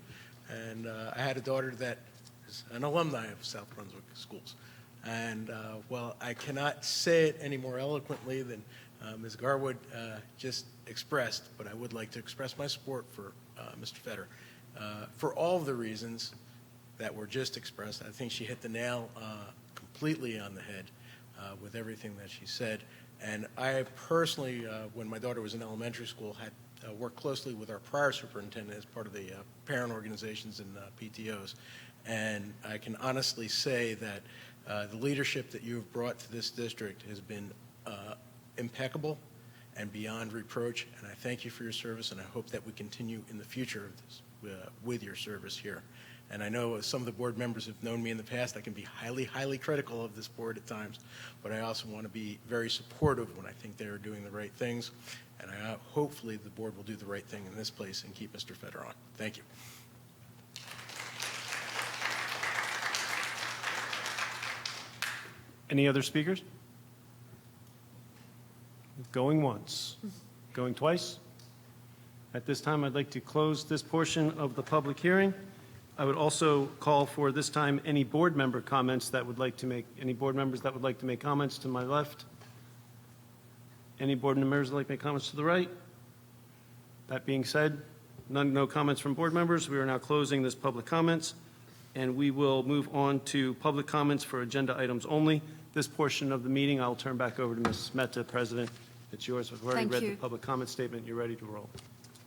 and I had a daughter that is an alumni of South Brunswick Schools. And well, I cannot say it any more eloquently than Ms. Garwood just expressed, but I would like to express my support for Mr. Fetter for all of the reasons that were just expressed. I think she hit the nail completely on the head with everything that she said. And I personally, when my daughter was in elementary school, had worked closely with our prior superintendent as part of the parent organizations and PTOs. And I can honestly say that the leadership that you have brought to this district has been impeccable and beyond reproach. And I thank you for your service, and I hope that we continue in the future of this, with your service here. And I know some of the board members have known me in the past. I can be highly, highly critical of this board at times, but I also want to be very supportive when I think they are doing the right things. And hopefully the board will do the right thing in this place and keep Mr. Fetter on. Thank you. Any other speakers? Going once, going twice? At this time, I'd like to close this portion of the public hearing. I would also call for this time any board member comments that would like to make, any board members that would like to make comments to my left? Any board members that would like to make comments to the right? That being said, no comments from board members. We are now closing this public comments, and we will move on to public comments for agenda items only. This portion of the meeting, I'll turn back over to Ms. Mehta, President. It's yours. We've already read the public comment statement. You're ready to roll.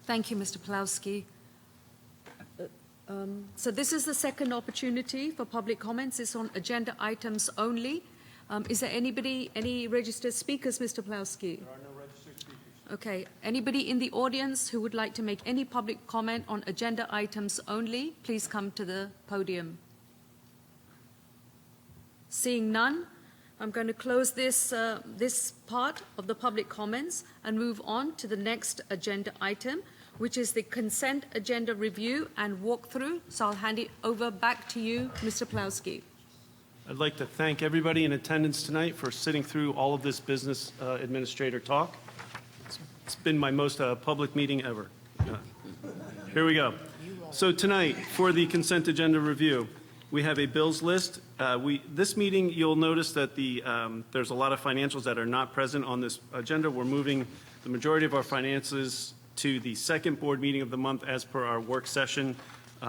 Thank you, Mr. Pawlowski. So this is the second opportunity for public comments. It's on agenda items only. Is there anybody, any registered speakers, Mr. Pawlowski? There are no registered speakers. Okay. Anybody in the audience who would like to make any public comment on agenda items only, please come to the podium. Seeing none, I'm going to close this part of the public comments and move on to the next agenda item, which is the consent agenda review and walkthrough. So I'll hand it over back to you, Mr. Pawlowski. I'd like to thank everybody in attendance tonight for sitting through all of this business administrator talk. It's been my most public meeting ever. Here we go. So tonight, for the consent agenda review, we have a bills list. This meeting, you'll notice that there's a lot of financials that are not present on this agenda. We're moving the majority of our finances to the second board meeting of the month as per our work session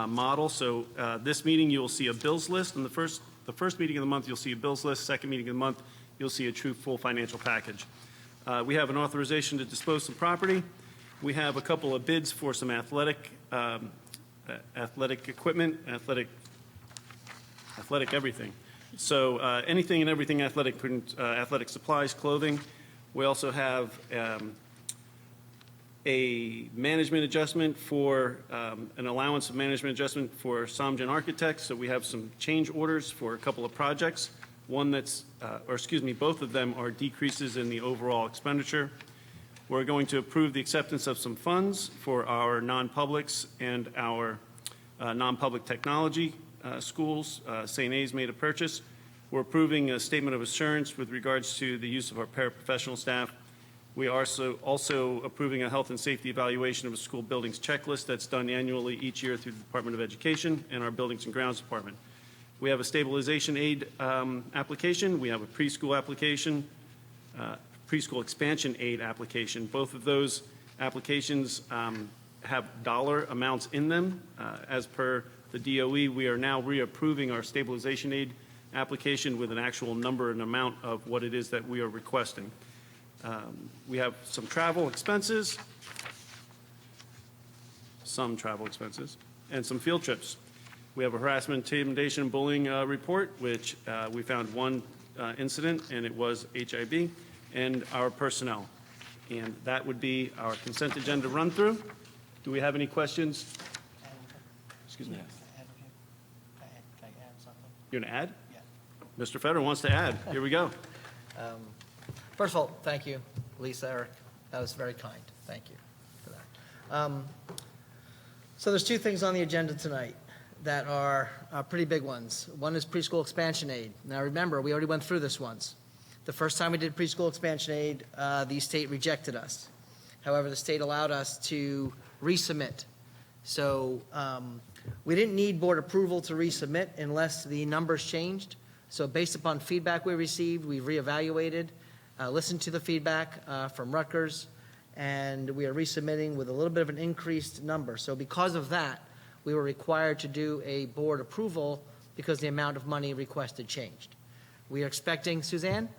model. So this meeting, you will see a bills list. And the first meeting of the month, you'll see a bills list. Second meeting of the month, you'll see a true full financial package. We have an authorization to dispose some property. We have a couple of bids for some athletic equipment, athletic everything. So anything and everything athletic, athletic supplies, clothing. We also have a management adjustment for an allowance of management adjustment for Somgen Architects. So we have some change orders for a couple of projects. One that's, both of them are decreases in the overall expenditure. We're going to approve the acceptance of some funds for our non-publics and our non-public technology schools. St. A's made a purchase. We're approving a statement of assurance with regards to the use of our paraprofessional staff. We are also approving a health and safety evaluation of a school buildings checklist that's done annually each year through the Department of Education and our Buildings and Grounds Department. We have a stabilization aid application. We have a preschool application, preschool expansion aid application. Both of those applications have dollar amounts in them. As per the DOE, we are now reapproving our stabilization aid application with an actual number and amount of what it is that we are requesting. We have some travel expenses, and some field trips. We have a harassment, intimidation, and bullying report, which we found one incident, and it was HIB, and our personnel. And that would be our consent agenda run-through. Do we have any questions? Excuse me. Can I add something? You're going to add? Yeah. Mr. Fetter wants to add. Here we go. First of all, thank you, Lisa, Eric. That was very kind. Thank you for that. So there's two things on the agenda tonight that are pretty big ones. One is preschool expansion aid. Now remember, we already went through this once. The first time we did preschool expansion aid, the state rejected us. However, the state allowed us to resubmit. So we didn't need board approval to resubmit unless the numbers changed. So based upon feedback we received, we've reevaluated, listened to the feedback from Rutgers, and we are resubmitting with a little bit of an increased number. So because of that, we were required to do a board approval because the amount of money requested changed. We are expecting, Suzanne,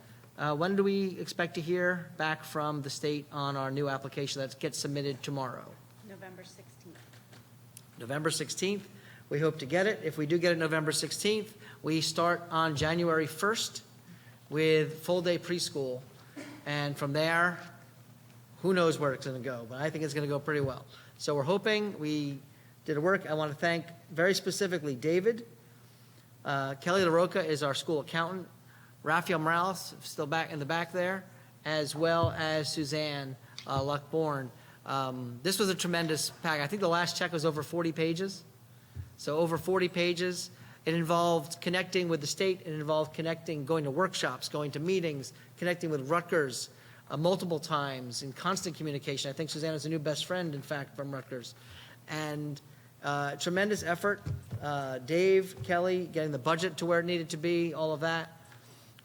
when do we expect to hear back from the state on our new application that gets submitted tomorrow? November 16th. November 16th. We hope to get it. If we do get it November 16th, we start on January 1st with full-day preschool. And from there, who knows where it's going to go, but I think it's going to go pretty well. So we're hoping. We did work. I want to thank very specifically David. Kelly LaRocca is our school accountant. Raphael Morales, still back in the back there, as well as Suzanne Luckborn. This was a tremendous pack. I think the last check was over 40 pages. So over 40 pages. It involved connecting with the state. It involved going to workshops, going to meetings, connecting with Rutgers multiple times, in constant communication. I think Suzanne is a new best friend, in fact, from Rutgers. And tremendous effort. Dave, Kelly, getting the budget to where it needed to be, all of that.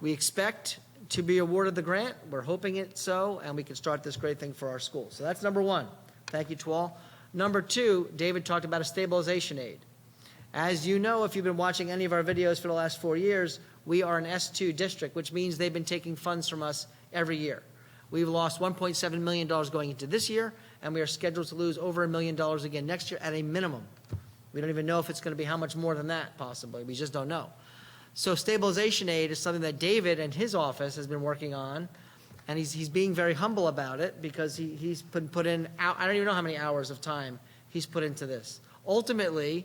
We expect to be awarded the grant. We're hoping it so, and we can start this great thing for our school. So that's number one. Thank you to all. Number two, David talked about a stabilization aid. As you know, if you've been watching any of our videos for the last 4 years, we are an S2 district, which means they've been taking funds from us every year. We've lost $1.7 million going into this year, and we are scheduled to lose over $1 million again next year at a minimum. We don't even know if it's going to be how much more than that, possibly. We just don't know. So stabilization aid is something that David and his office has been working on, and he's being very humble about it because he's put in, I don't even know how many hours of time he's put into this. Ultimately,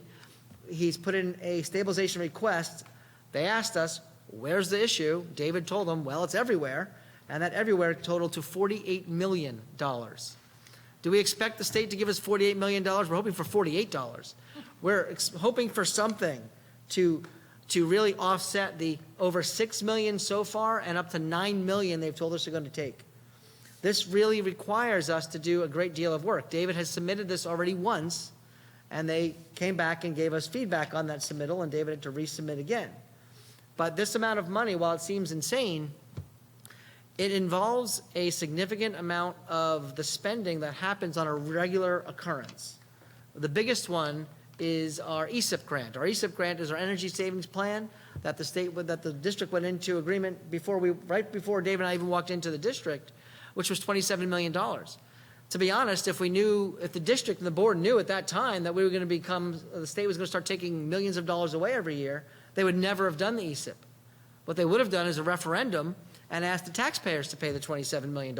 he's put in a stabilization request. They asked us, where's the issue? David told them, well, it's everywhere, and that everywhere totaled to $48 million. Do we expect the state to give us $48 million? We're hoping for $48. We're hoping for something to really offset the over $6 million so far and up to $9 million they've told us they're going to take. This really requires us to do a great deal of work. David has submitted this already once, and they came back and gave us feedback on that submittal, and David had to resubmit again. But this amount of money, while it seems insane, it involves a significant amount of the spending that happens on a regular occurrence. The biggest one is our ESIP grant. Our ESIP grant is our energy savings plan that the district went into agreement right before Dave and I even walked into the district, which was $27 million. To be honest, if the district and the board knew at that time that the state was going to start taking millions of dollars away every year, they would never have done the ESIP. What they would have done is a referendum and asked the taxpayers to pay the $27 million.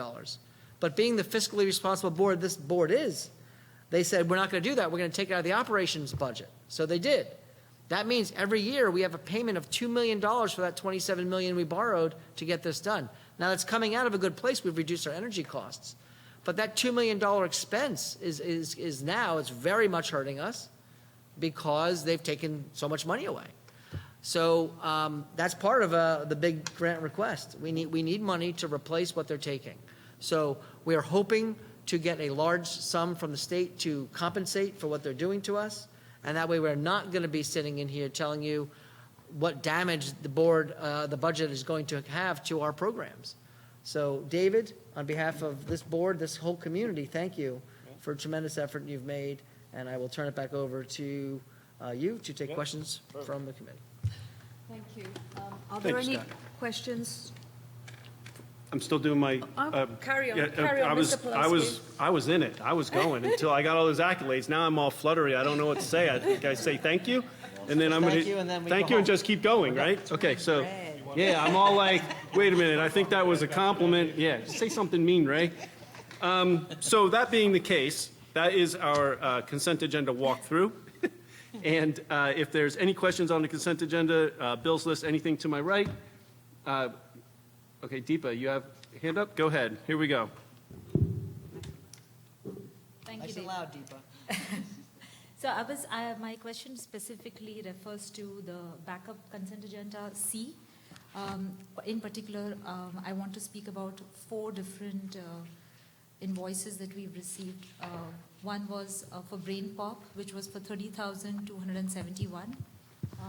But being the fiscally responsible board this board is, they said, we're not going to do that. We're going to take it out of the operations budget. So they did. That means every year we have a payment of $2 million for that $27 million we borrowed to get this done. Now, that's coming out of a good place. We've reduced our energy costs. But that $2 million expense is now, it's very much hurting us because they've taken so much money away. So that's part of the big grant request. We need money to replace what they're taking. So we are hoping to get a large sum from the state to compensate for what they're doing to us. And that way we're not going to be sitting in here telling you what damage the budget is going to have to our programs. So David, on behalf of this board, this whole community, thank you for a tremendous effort you've made. And I will turn it back over to you to take questions from the committee. Thank you. Are there any questions? I'm still doing my. Carry on. Yeah, Carry on, Mr. Pulaski. I was in it. I was going until I got all those accolades. Now I'm all fluttery. I don't know what to say. I think I say thank you, and then I'm going to thank you and just keep going, right? Okay, so yeah, I'm all like, wait a minute. I think that was a compliment. Yeah, just say something mean, Ray. So that being the case, that is our consent agenda walkthrough. And if there's any questions on the consent agenda, Bill's list, anything to my right. Okay, Deepa, you have a hand up? Go ahead. Here we go. Thank Nice you, and loud, Deepa. So my question specifically refers to the backup consent agenda C. In particular, I want to speak about 4 different invoices that we've received. One was for Brain Pop, which was for $30,271.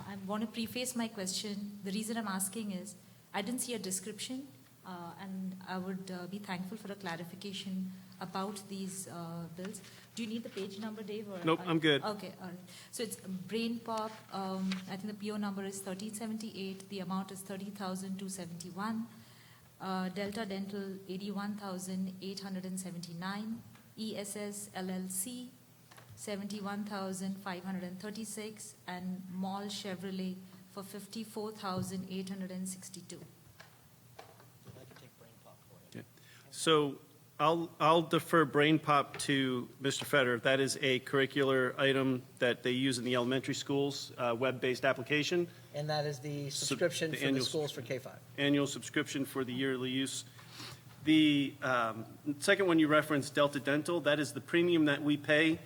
I want to preface my question. The reason I'm asking is I didn't see a description, and I would be thankful for a clarification about these bills. Do you need the page number, Dave? Or Nope, I'm good. Okay, all right. So it's Brain Pop. I think the PO number is 1378. The amount is 30,271. Delta Dental 81,879. ESS LLC 71,536, and Mall Chevrolet for 54,862. So I'll defer Brain Pop to Mr. Feder. That is a curricular item that they use in the elementary schools, web-based application. And that is the subscription for the schools for K-5. Annual subscription for the yearly use. The second one you referenced, Delta Dental, that is the premium that we pay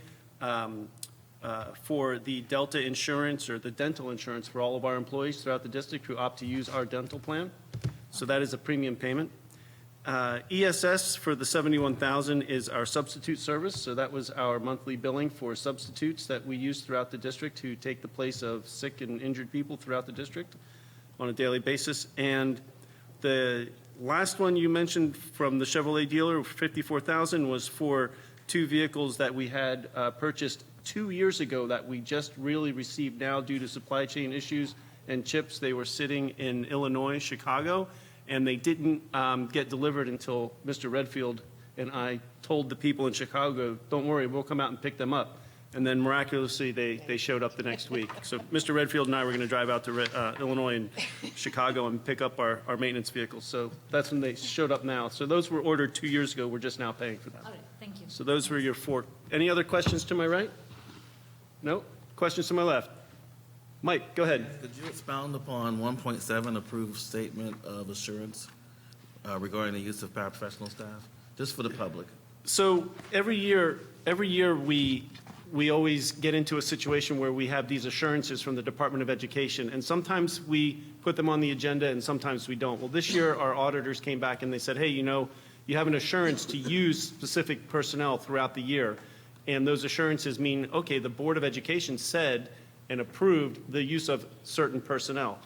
for the Delta insurance or the dental insurance for all of our employees throughout the district who opt to use our dental plan. So that is a premium payment. ESS for the $71,000 is our substitute service. So that was our monthly billing for substitutes that we use throughout the district to take the place of sick and injured people throughout the district on a daily basis. And the last one you mentioned from the Chevrolet dealer, $54,000, was for 2 vehicles that we had purchased 2 years ago that we just really received now due to supply chain issues and chips. They were sitting in Illinois, Chicago, and they didn't get delivered until Mr. Redfield and I told the people in Chicago, don't worry, we'll come out and pick them up. And then miraculously, they showed up the next week. So Mr. Redfield and I were going to drive out to Illinois and Chicago and pick up our maintenance vehicles. So that's when they showed up now. So those were ordered 2 years ago. We're just now paying for them. All right, thank you. So those were your 4. Any other questions to my right? No? Questions to my left? Mike, go ahead. Could you expound upon 1.7 approved statement of assurance regarding the use of paraprofessional staff, just for the public? So every year we always get into a situation where we have these assurances from the Department of Education, and sometimes we put them on the agenda and sometimes we don't. Well, this year our auditors came back and they said, hey, you know, you have an assurance to use specific personnel throughout the year, and those assurances mean, okay, the Board of Education said and approved the use of certain personnel.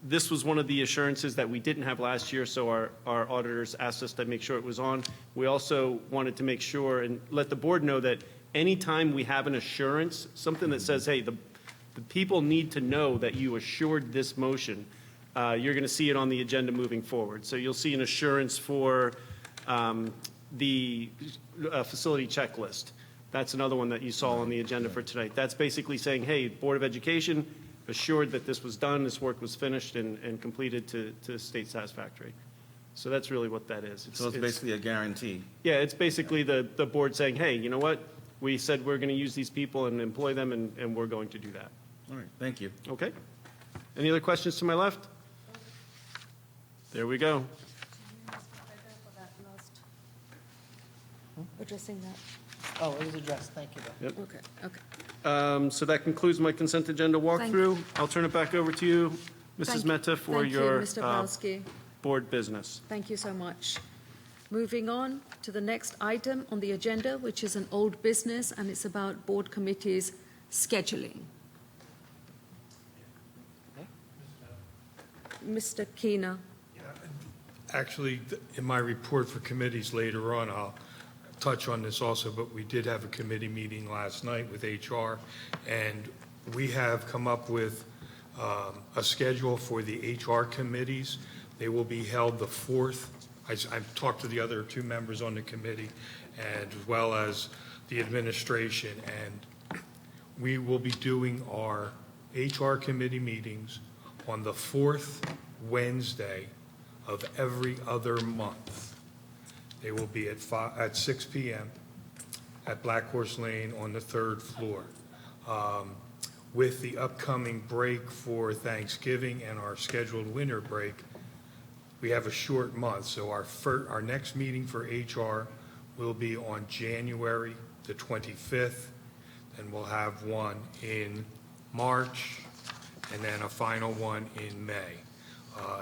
This was one of the assurances that we didn't have last year, so our auditors asked us to make sure it was on. We also wanted to make sure and let the board know that anytime we have an assurance, something that says, hey, the people need to know that you assured this motion, you're going to see it on the agenda moving forward. So you'll see an assurance for the facility checklist. That's another one that you saw on the agenda for tonight. That's basically saying, hey, Board of Education assured that this was done, this work was finished and completed to state satisfactory. So that's really what that is. So it's basically a guarantee. Yeah, it's basically the board saying, hey, you know what? We said we're going to use these people and employ them, and we're going to do that. All right, thank you. Okay. Any other questions to my left? There we go. Addressing that. Oh, it was addressed. Thank you, though. Yep. Okay. So that concludes my consent agenda walkthrough. I'll turn it back over to you, Mrs. Mehta, for your Mr. Browski. board business. Thank you so much. Moving on to the next item on the agenda, which is an old business, and it's about board committees scheduling. Mr. Keener. Actually, in my report for committees later on, I'll touch on this also, but we did have a committee meeting last night with HR, and we have come up with a schedule for the HR committees. They will be held the 4th. I've talked to the other 2 members on the committee, and as well as the administration, and we will be doing our HR committee meetings on the 4th Wednesday of every other month. They will be at 6 p.m. at Black Horse Lane on the 3rd floor. With the upcoming break for Thanksgiving and our scheduled winter break, we have a short month. So our next meeting for HR will be on January the 25th, and we'll have one in March, and then a final one in May.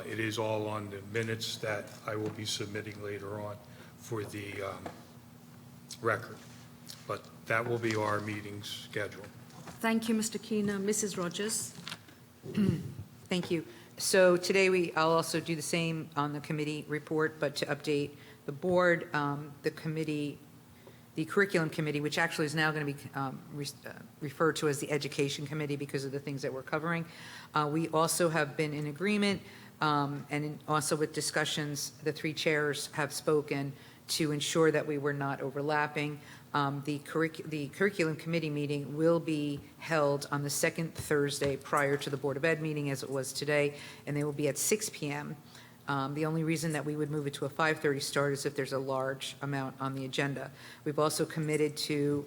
It is all on the minutes that I will be submitting later on for the record. But that will be our meeting schedule. Thank you, Mr. Keener. Mrs. Rogers. Thank you. So today I'll also do the same on the committee report, but to update the board, the committee, the curriculum committee, which actually is now going to be referred to as the education committee because of the things that we're covering. We also have been in agreement and also with discussions, the three chairs have spoken to ensure that we were not overlapping. The curriculum committee meeting will be held on the second Thursday prior to the Board of Ed meeting as it was today, and they will be at 6 p.m. The only reason that we would move it to a 5:30 start is if there's a large amount on the agenda. We've also committed to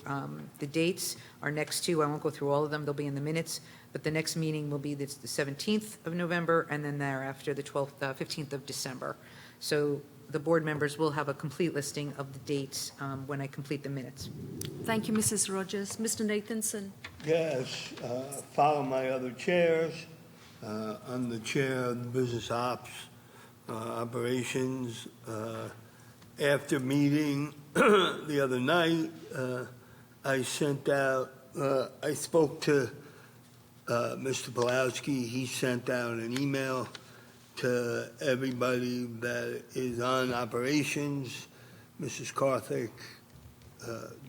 the dates. Our next two, I won't go through all of them, they'll be in the minutes, but the next meeting will be the 17th of November, and then thereafter the 15th of December. So the board members will have a complete listing of the dates when I complete the minutes. Thank you, Mrs. Rogers. Mr. Nathanson. Yes, follow my other chairs. I'm the chair of the Business Ops Operations. After meeting the other night, I sent out, I spoke to Mr. Pulowski. He sent out an email to everybody that is on operations, Mrs. Karthik,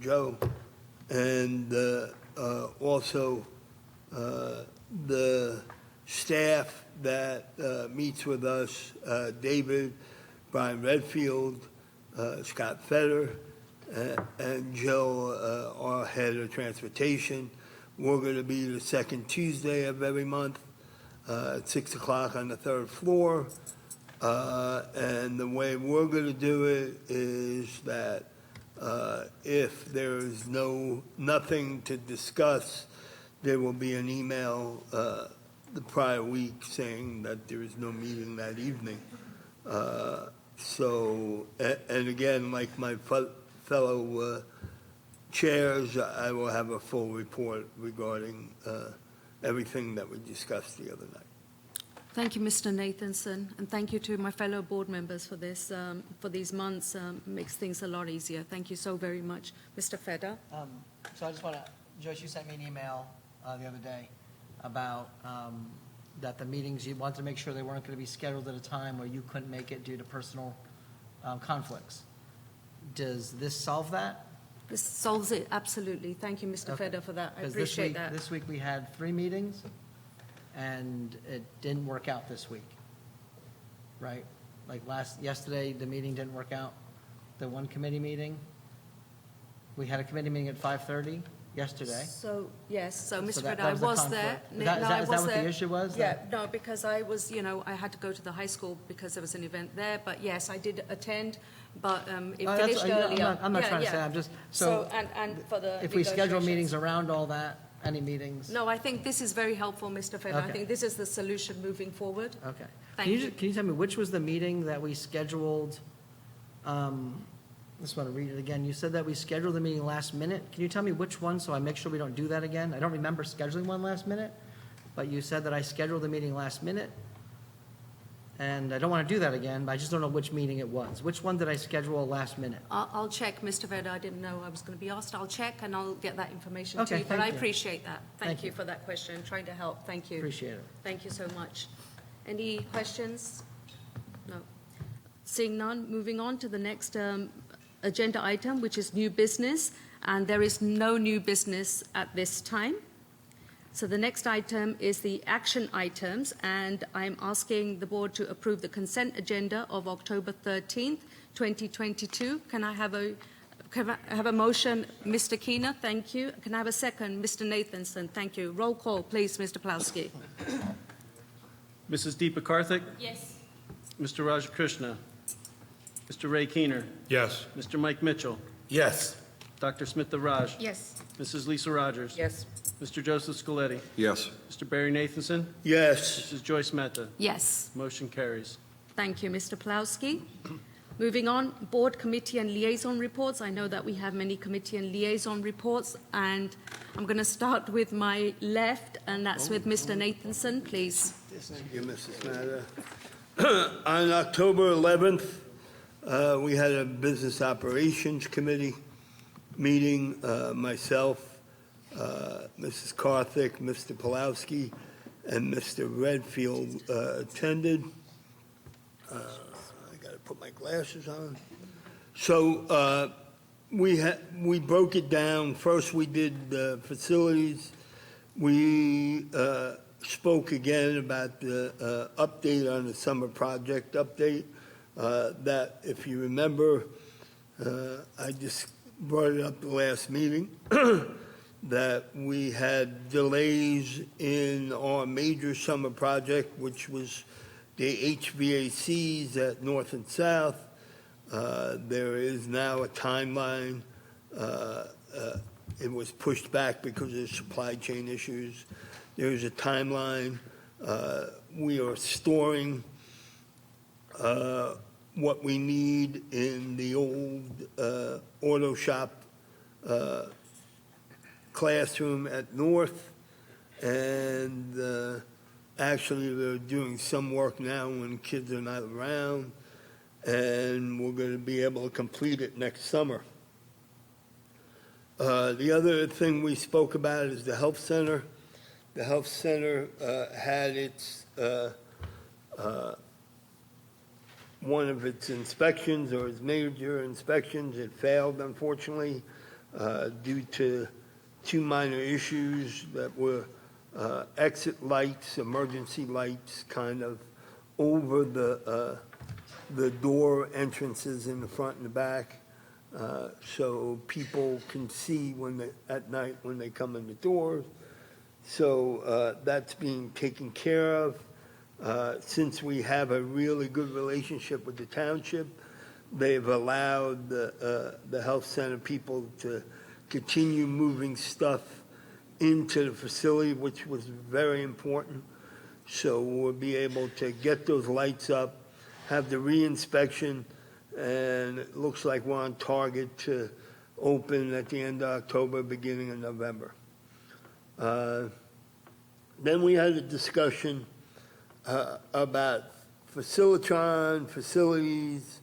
Joe, and also the staff that meets with us, David, Brian Redfield, Scott Fetter, and Joe, our head of transportation. We're going to be the second Tuesday of every month at 6 o'clock on the third floor. And the way we're going to do it is that if there is nothing to discuss, there will be an email the prior week saying that there is no meeting that evening. So, and again, like my fellow chairs, I will have a full report regarding everything that we discussed the other night. Thank you, Mr. Nathanson, and thank you to my fellow board members for this, for these months. Makes things a lot easier. Thank you so very much. Mr. Feder. So I just want to, Joyce, you sent me an email the other day about that the meetings, you wanted to make sure they weren't going to be scheduled at a time where you couldn't make it due to personal conflicts. Does this solve that? This solves it, absolutely. Thank you, Mr. Feder, for that. I appreciate that. This week we had 3 meetings, and it didn't work out this week, right? Like yesterday, the meeting didn't work out. The one committee meeting, we had a committee meeting at 5:30 yesterday. So, yes, so Mr. that Feder, I was the was there. conflict. Is that what the issue was? Yeah, no, because I was, I had to go to the high school because there was an event there. But yes, I did attend, but it finished earlier. I'm not trying to say, I'm just, so and for the if we schedule negotiations. meetings around all that, any meetings? No, I think this is very helpful, Mr. Feder. I Okay. think this is the solution moving forward. Okay. Thank you. Can you tell me, which was the meeting that we scheduled? I just want to read it again. You said that we scheduled the meeting last minute. Can you tell me which one so I make sure we don't do that again? I don't remember scheduling one last minute, but you said that I scheduled the meeting last minute. And I don't want to do that again, but I just don't know which meeting it was. Which one did I schedule last minute? I'll check, Mr. Feder. I didn't know I was going to be asked. I'll check and I'll get that information to Okay, you. But thank I you. appreciate that. Thank Thank you you. for that question, trying to help. Thank you. Appreciate it. Thank you so much. Any questions? No. Seeing none, moving on to the next agenda item, which is new business. And there is no new business at this time. So the next item is the action items, and I'm asking the board to approve the consent agenda of October 13th, 2022. Can I have a motion? Mr. Keener, thank you. Can I have a second? Mr. Nathanson, thank you. Roll call, please, Mr. Plowski. Mrs. Deepa Karthik? Yes. Mr. Rajakrishna? Mr. Ray Keener? Yes. Mr. Mike Mitchell? Yes. Dr. Smith Raj? Yes. Mrs. Lisa Rogers? Yes. Mr. Joseph Scoletti? Yes. Mr. Barry Nathanson? Yes. Mrs. Joyce Mehta? Yes. Motion carries. Thank you, Mr. Plowski. Moving on, board, committee, and liaison reports. I know that we have many committee and liaison reports, and I'm going to start with my left, and that's with Mr. Nathanson, please. Thank you, Mrs. Matter. On October 11th, we had a Business Operations Committee meeting. Myself, Mrs. Karthik, Mr. Pulowski, and Mr. Redfield attended. I got to put my glasses on. So we broke it down. First, we did facilities. We spoke again about the update on the summer project update. That, if you remember, I just brought it up the last meeting, that we had delays in our major summer project, which was the HVACs at North and South. There is now a timeline. It was pushed back because of supply chain issues. There's a timeline. We are storing what we need in the old auto shop classroom at North, and actually they're doing some work now when kids are not around, and we're going to be able to complete it next summer. The other thing we spoke about is the health center. The health center had its one of its inspections, or its major inspections. It failed, unfortunately, due to two minor issues that were exit lights, emergency lights, kind of over the door entrances in the front and the back, so people can see at night when they come in the doors. So that's being taken care of. Since we have a really good relationship with the township, they've allowed the health center people to continue moving stuff into the facility, which was very important. So we'll be able to get those lights up, have the re-inspection, and it looks like we're on target to open at the end of October, beginning of November. Then we had a discussion about Facilitron, facilities,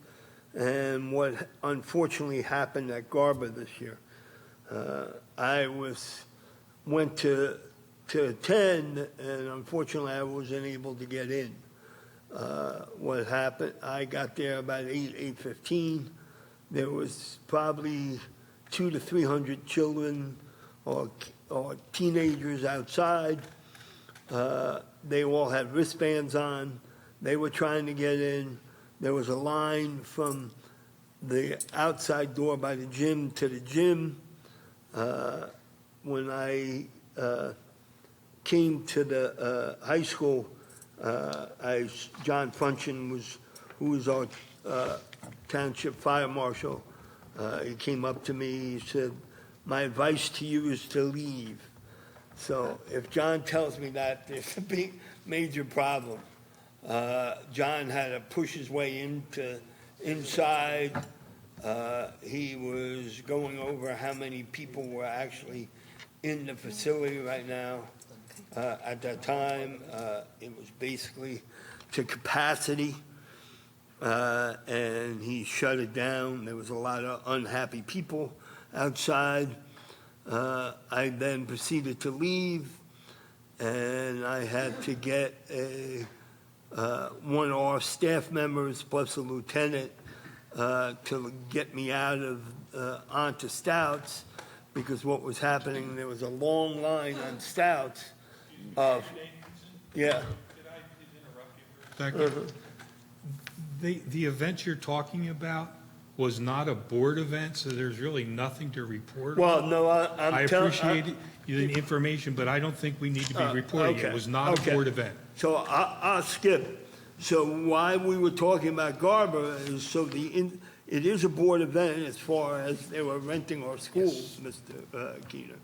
and what unfortunately happened at Garber this year. I went to attend, and unfortunately I wasn't able to get in. What happened, I got there about 8:15. There was probably 200 to 300 children or teenagers outside. They all had wristbands on. They were trying to get in. There was a line from the outside door by the gym to the gym. When I came to the high school, John Funchen who was our township fire marshal. He came up to me. He said, "My advice to you is to leave." So if John tells me that, there's a big, major problem. John had to push his way inside. He was going over how many people were actually in the facility right now. At that time, it was basically to capacity, and he shut it down. There was a lot of unhappy people outside. I then proceeded to leave, and I had to get one of our staff members plus a lieutenant to get me out of onto Stouts, because what was happening, there was a long line on Stouts of, yeah. The event you're talking about was not a board event, so there's really nothing to report on. Well, no, I appreciate the information, but I don't think we need to be reporting. Okay. It was not a board event. So I'll skip. So why we were talking about Garber is so it is a board event as far as they were renting our schools, yes. Mr. Keener.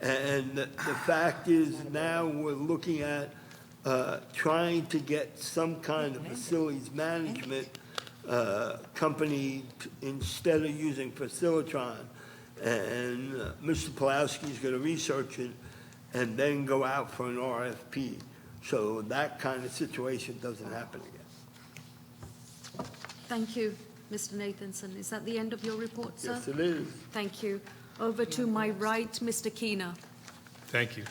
And the fact is now we're looking at trying to get some kind of facilities management company instead of using Facilitron. And Mr. Pulowski is going to research it and then go out for an RFP. So that kind of situation doesn't happen again. Thank you, Mr. Nathanson. Is that the end of your report, sir? Yes, it is. Thank you. Over to my right, Mr. Keener. Thank you.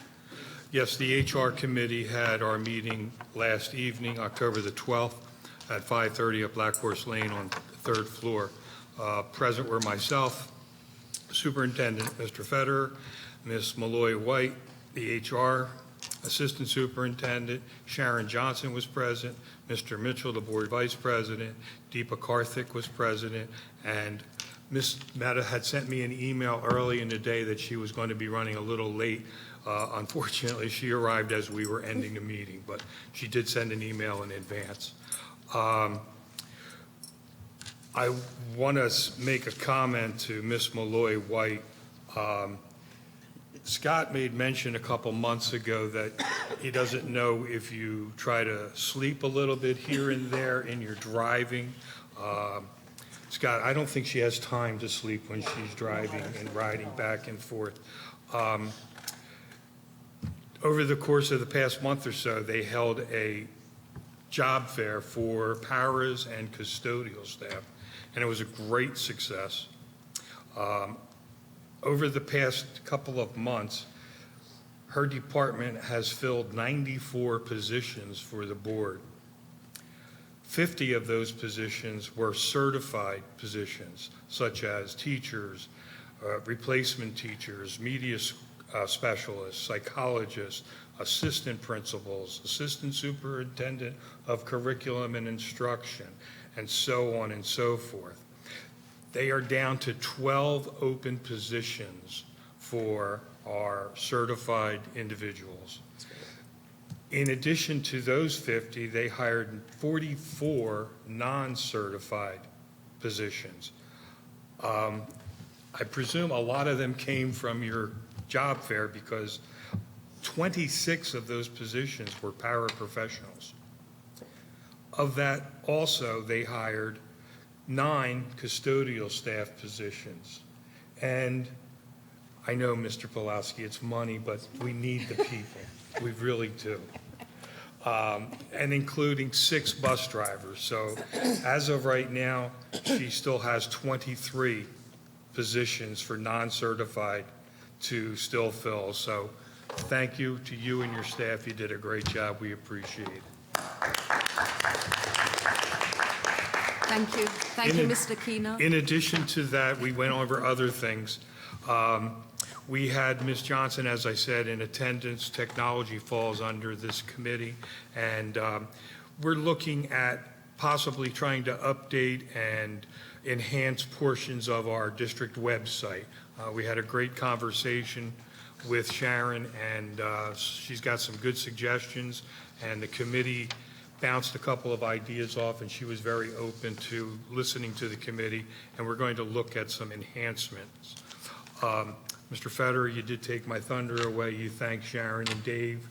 Yes, the HR committee had our meeting last evening, October the 12th, at 5:30 at Black Horse Lane on the third floor. Present were myself, Superintendent Mr. Federer, Ms. Malloy White, the HR Assistant Superintendent, Sharon Johnson was present, Mr. Mitchell, the Board Vice President, Deepa Karthik was president, and Ms. Mehta had sent me an email early in the day that she was going to be running a little late. Unfortunately, she arrived as we were ending the meeting, but she did send an email in advance. I want to make a comment to Ms. Malloy White. Scott made mention a couple months ago that he doesn't know if you try to sleep a little bit here and there in your driving. Scott, I don't think she has time to sleep when she's driving and riding back and forth. Over the course of the past month or so, they held a job fair for paras and custodial staff, and it was a great success. Over the past couple of months, her department has filled 94 positions for the board. 50 of those positions were certified positions, such as teachers, replacement teachers, media specialists, psychologists, assistant principals, assistant superintendent of curriculum and instruction, and so on and so forth. They are down to 12 open positions for our certified individuals. In addition to those 50, they hired 44 non-certified positions. I presume a lot of them came from your job fair because 26 of those positions were paraprofessionals. Of that, also, they hired 9 custodial staff positions. And I know, Mr. Pulaski, it's money, but we need the people. We really do. And including 6 bus drivers. So as of right now, she still has 23 positions for non-certified to still fill. So thank you to you and your staff. You did a great job. We appreciate it. Thank you. Thank you, Mr. Keener. In addition to that, we went over other things. We had Ms. Johnson, as I said, in attendance. Technology falls under this committee, and we're looking at possibly trying to update and enhance portions of our district website. We had a great conversation with Sharon, and she's got some good suggestions, and the committee bounced a couple of ideas off, and she was very open to listening to the committee, and we're going to look at some enhancements. Mr. Federer, you did take my thunder away. You thanked Sharon and Dave.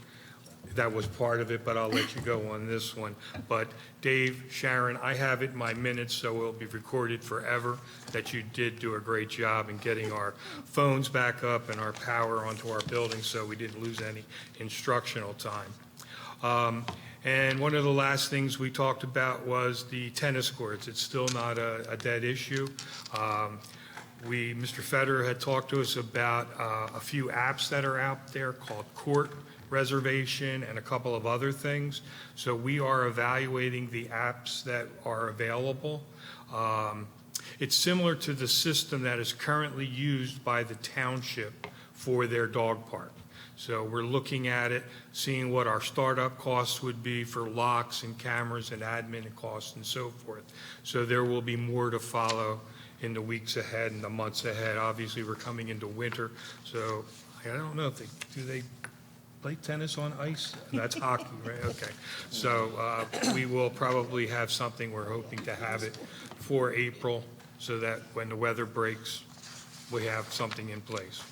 That was part of it, but I'll let you go on this one. But Dave, Sharon, I have it in my minutes, so it will be recorded forever that you did do a great job in getting our phones back up and our power onto our building so we didn't lose any instructional time. And one of the last things we talked about was the tennis courts. It's still not a dead issue. Mr. Federer had talked to us about a few apps that are out there called Court Reservation and a couple of other things. So we are evaluating the apps that are available. It's similar to the system that is currently used by the township for their dog park. So we're looking at it, seeing what our startup costs would be for locks and cameras and admin and costs and so forth. So there will be more to follow in the weeks ahead and the months ahead. Obviously, we're coming into winter, so I don't know if do they play tennis on ice? That's hockey, right? Okay. So we will probably have something. We're hoping to have it for April so that when the weather breaks, we have something in place.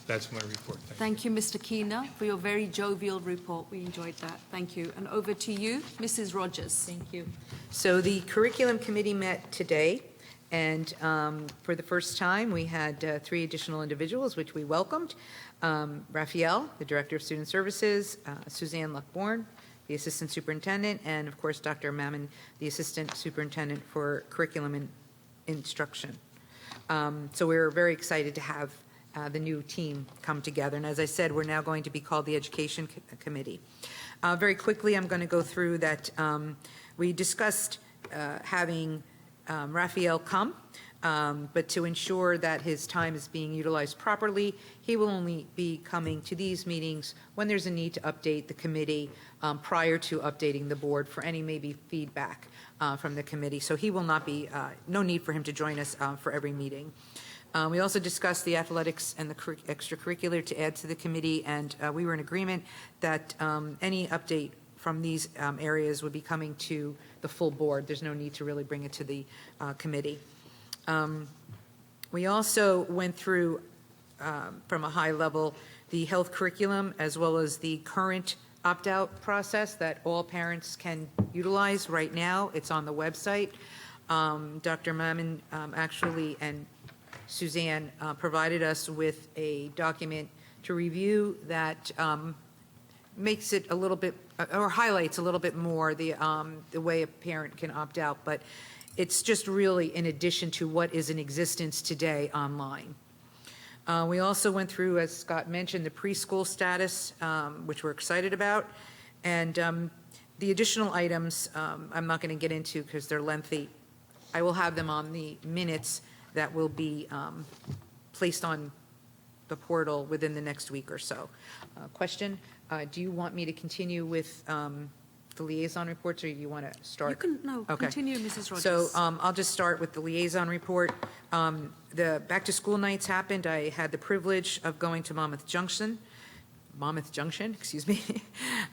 That's my report. Thank you, Mr. Keener, for your very jovial report. We enjoyed that. Thank you. And over to you, Mrs. Rogers. Thank you. So the curriculum committee met today, and for the first time, we had 3 additional individuals, which we welcomed. Raphael, the Director of Student Services, Suzanne Luckborn, the Assistant Superintendent, and of course, Dr. Mammon, the Assistant Superintendent for Curriculum and Instruction. So we're very excited to have the new team come together. And as I said, we're now going to be called the Education Committee. Very quickly, I'm going to go through that. We discussed having Raphael come, but to ensure that his time is being utilized properly, he will only be coming to these meetings when there's a need to update the committee prior to updating the board for any maybe feedback from the committee. So he will not be, no need for him to join us for every meeting. We also discussed the athletics and the extracurricular to add to the committee, and we were in agreement that any update from these areas would be coming to the full board. There's no need to really bring it to the committee. We also went through, from a high level, the health curriculum as well as the current opt-out process that all parents can utilize right now. It's on the website. Dr. Mammon actually and Suzanne provided us with a document to review that makes it a little bit, or highlights a little bit more the way a parent can opt out, but it's just really in addition to what is in existence today online. We also went through, as Scott mentioned, the preschool status, which we're excited about, and the additional items I'm not going to get into because they're lengthy. I will have them on the minutes that will be placed on the portal within the next week or so. Question, do you want me to continue with the liaison reports, or you want to start? You can, no, Okay. continue, Mrs. Rogers. So I'll just start with the liaison report. The back-to-school nights happened. I had the privilege of going to Monmouth Junction, excuse me.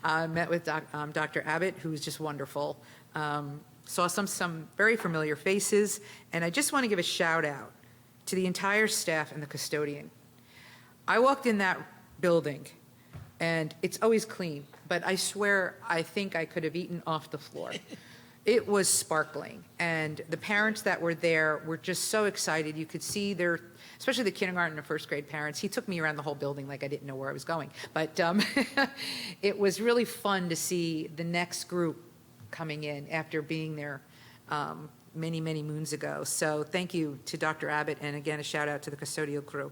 Met with Dr. Abbott, who was just wonderful. Saw some very familiar faces, and I just want to give a shout out to the entire staff and the custodian. I walked in that building, and it's always clean, but I swear I think I could have eaten off the floor. It was sparkling, and the parents that were there were just so excited. You could see their, especially the kindergarten and first grade parents. He took me around the whole building like I didn't know where I was going, but it was really fun to see the next group coming in after being there many, many moons ago. So thank you to Dr. Abbott, and again, a shout out to the custodial crew.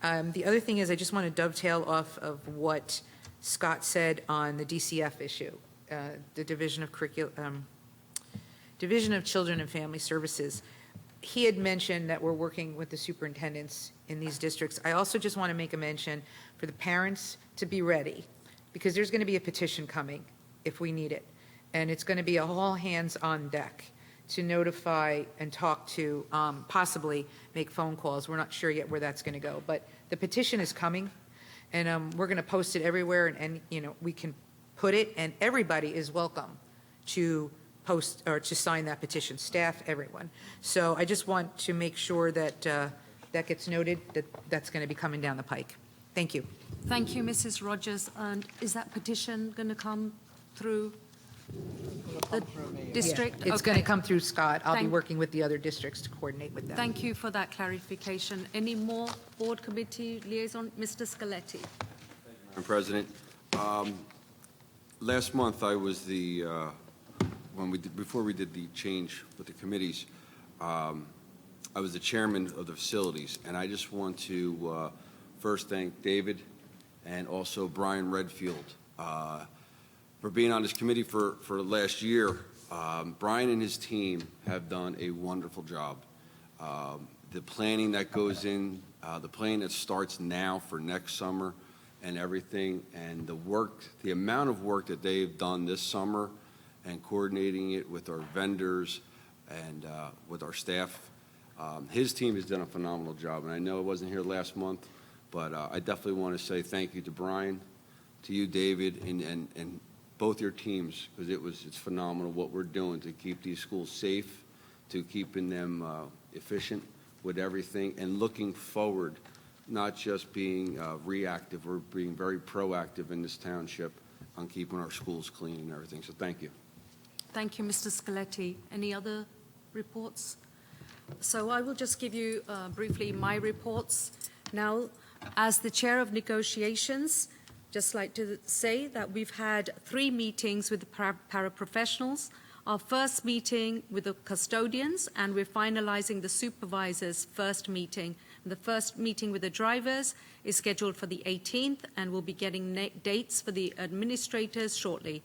The other thing is I just want to dovetail off of what Scott said on the DCF issue, the Division of Children and Family Services. He had mentioned that we're working with the superintendents in these districts. I also just want to make a mention for the parents to be ready, because there's going to be a petition coming if we need it. And it's going to be a all hands on deck to notify and talk to, possibly make phone calls. We're not sure yet where that's going to go, but the petition is coming, and we're going to post it everywhere, and you know, we can put it, and everybody is welcome to post or to sign that petition, staff, everyone. So I just want to make sure that that gets noted, that that's going to be coming down the pike. Thank you. Thank you, Mrs. Rogers. And is that petition going to come through the district? Yeah, it's going to come through Scott. I'll be Thank- working with the other districts to coordinate with them. Thank you for that clarification. Any more board committee liaison? Mr. Scaletti. Madam President, last month I was the, before we did the change with the committees, I was the chairman of the facilities, and I just want to first thank David and also Brian Redfield for being on this committee for last year. Brian and his team have done a wonderful job. The planning that goes in, the planning that starts now for next summer and everything, and the work, the amount of work that they've done this summer and coordinating it with our vendors and with our staff. His team has done a phenomenal job, and I know I wasn't here last month, but I definitely want to say thank you to Brian, to you, David, and both your teams, because it's phenomenal what we're doing to keep these schools safe, to keeping them efficient with everything, and looking forward, not just being reactive, we're being very proactive in this township on keeping our schools clean and everything. So thank you. Thank you, Mr. Scaletti. Any other reports? So I will just give you briefly my reports. Now, as the chair of negotiations, just like to say that we've had 3 meetings with the paraprofessionals our first meeting with the custodians, and we're finalizing the supervisors' first meeting. The first meeting with the drivers is scheduled for the 18th, and we'll be getting dates for the administrators shortly.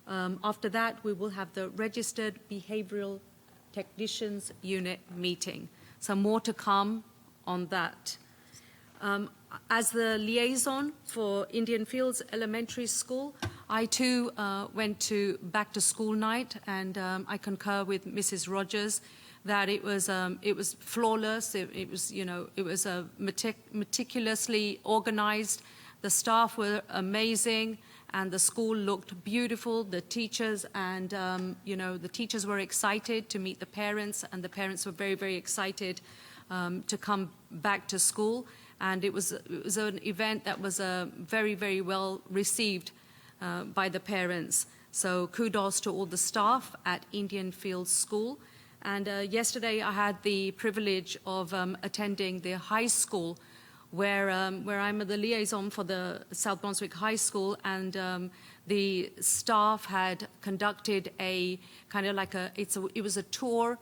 After that, we will have the registered behavioral technicians unit meeting. So more to come on that. As the liaison for Indian Fields Elementary School, I too went to back to school night, and I concur with Mrs. Rogers that it was flawless. It was meticulously organized. The staff were amazing, and the school looked beautiful. The teachers and the teachers were excited to meet the parents, and the parents were very, very excited to come back to school. And it was an event that was very, very well received by the parents. So kudos to all the staff at Indian Fields School. And yesterday I had the privilege of attending the high school where I'm the liaison for the South Brunswick High School, and the staff had conducted a kind of like it was a tour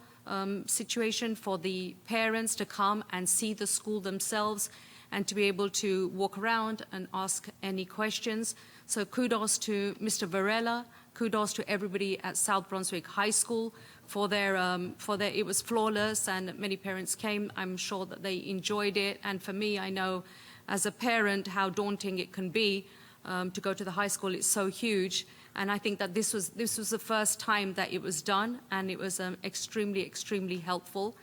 situation for the parents to come and see the school themselves and to be able to walk around and ask any questions. So kudos to Mr. Varela, kudos to everybody at South Brunswick High School for their, it was flawless, and many parents came. I'm sure that they enjoyed it. And for me, I know as a parent how daunting it can be to go to the high school. It's so huge. And I think that this was the first time that it was done, and it was extremely, extremely helpful.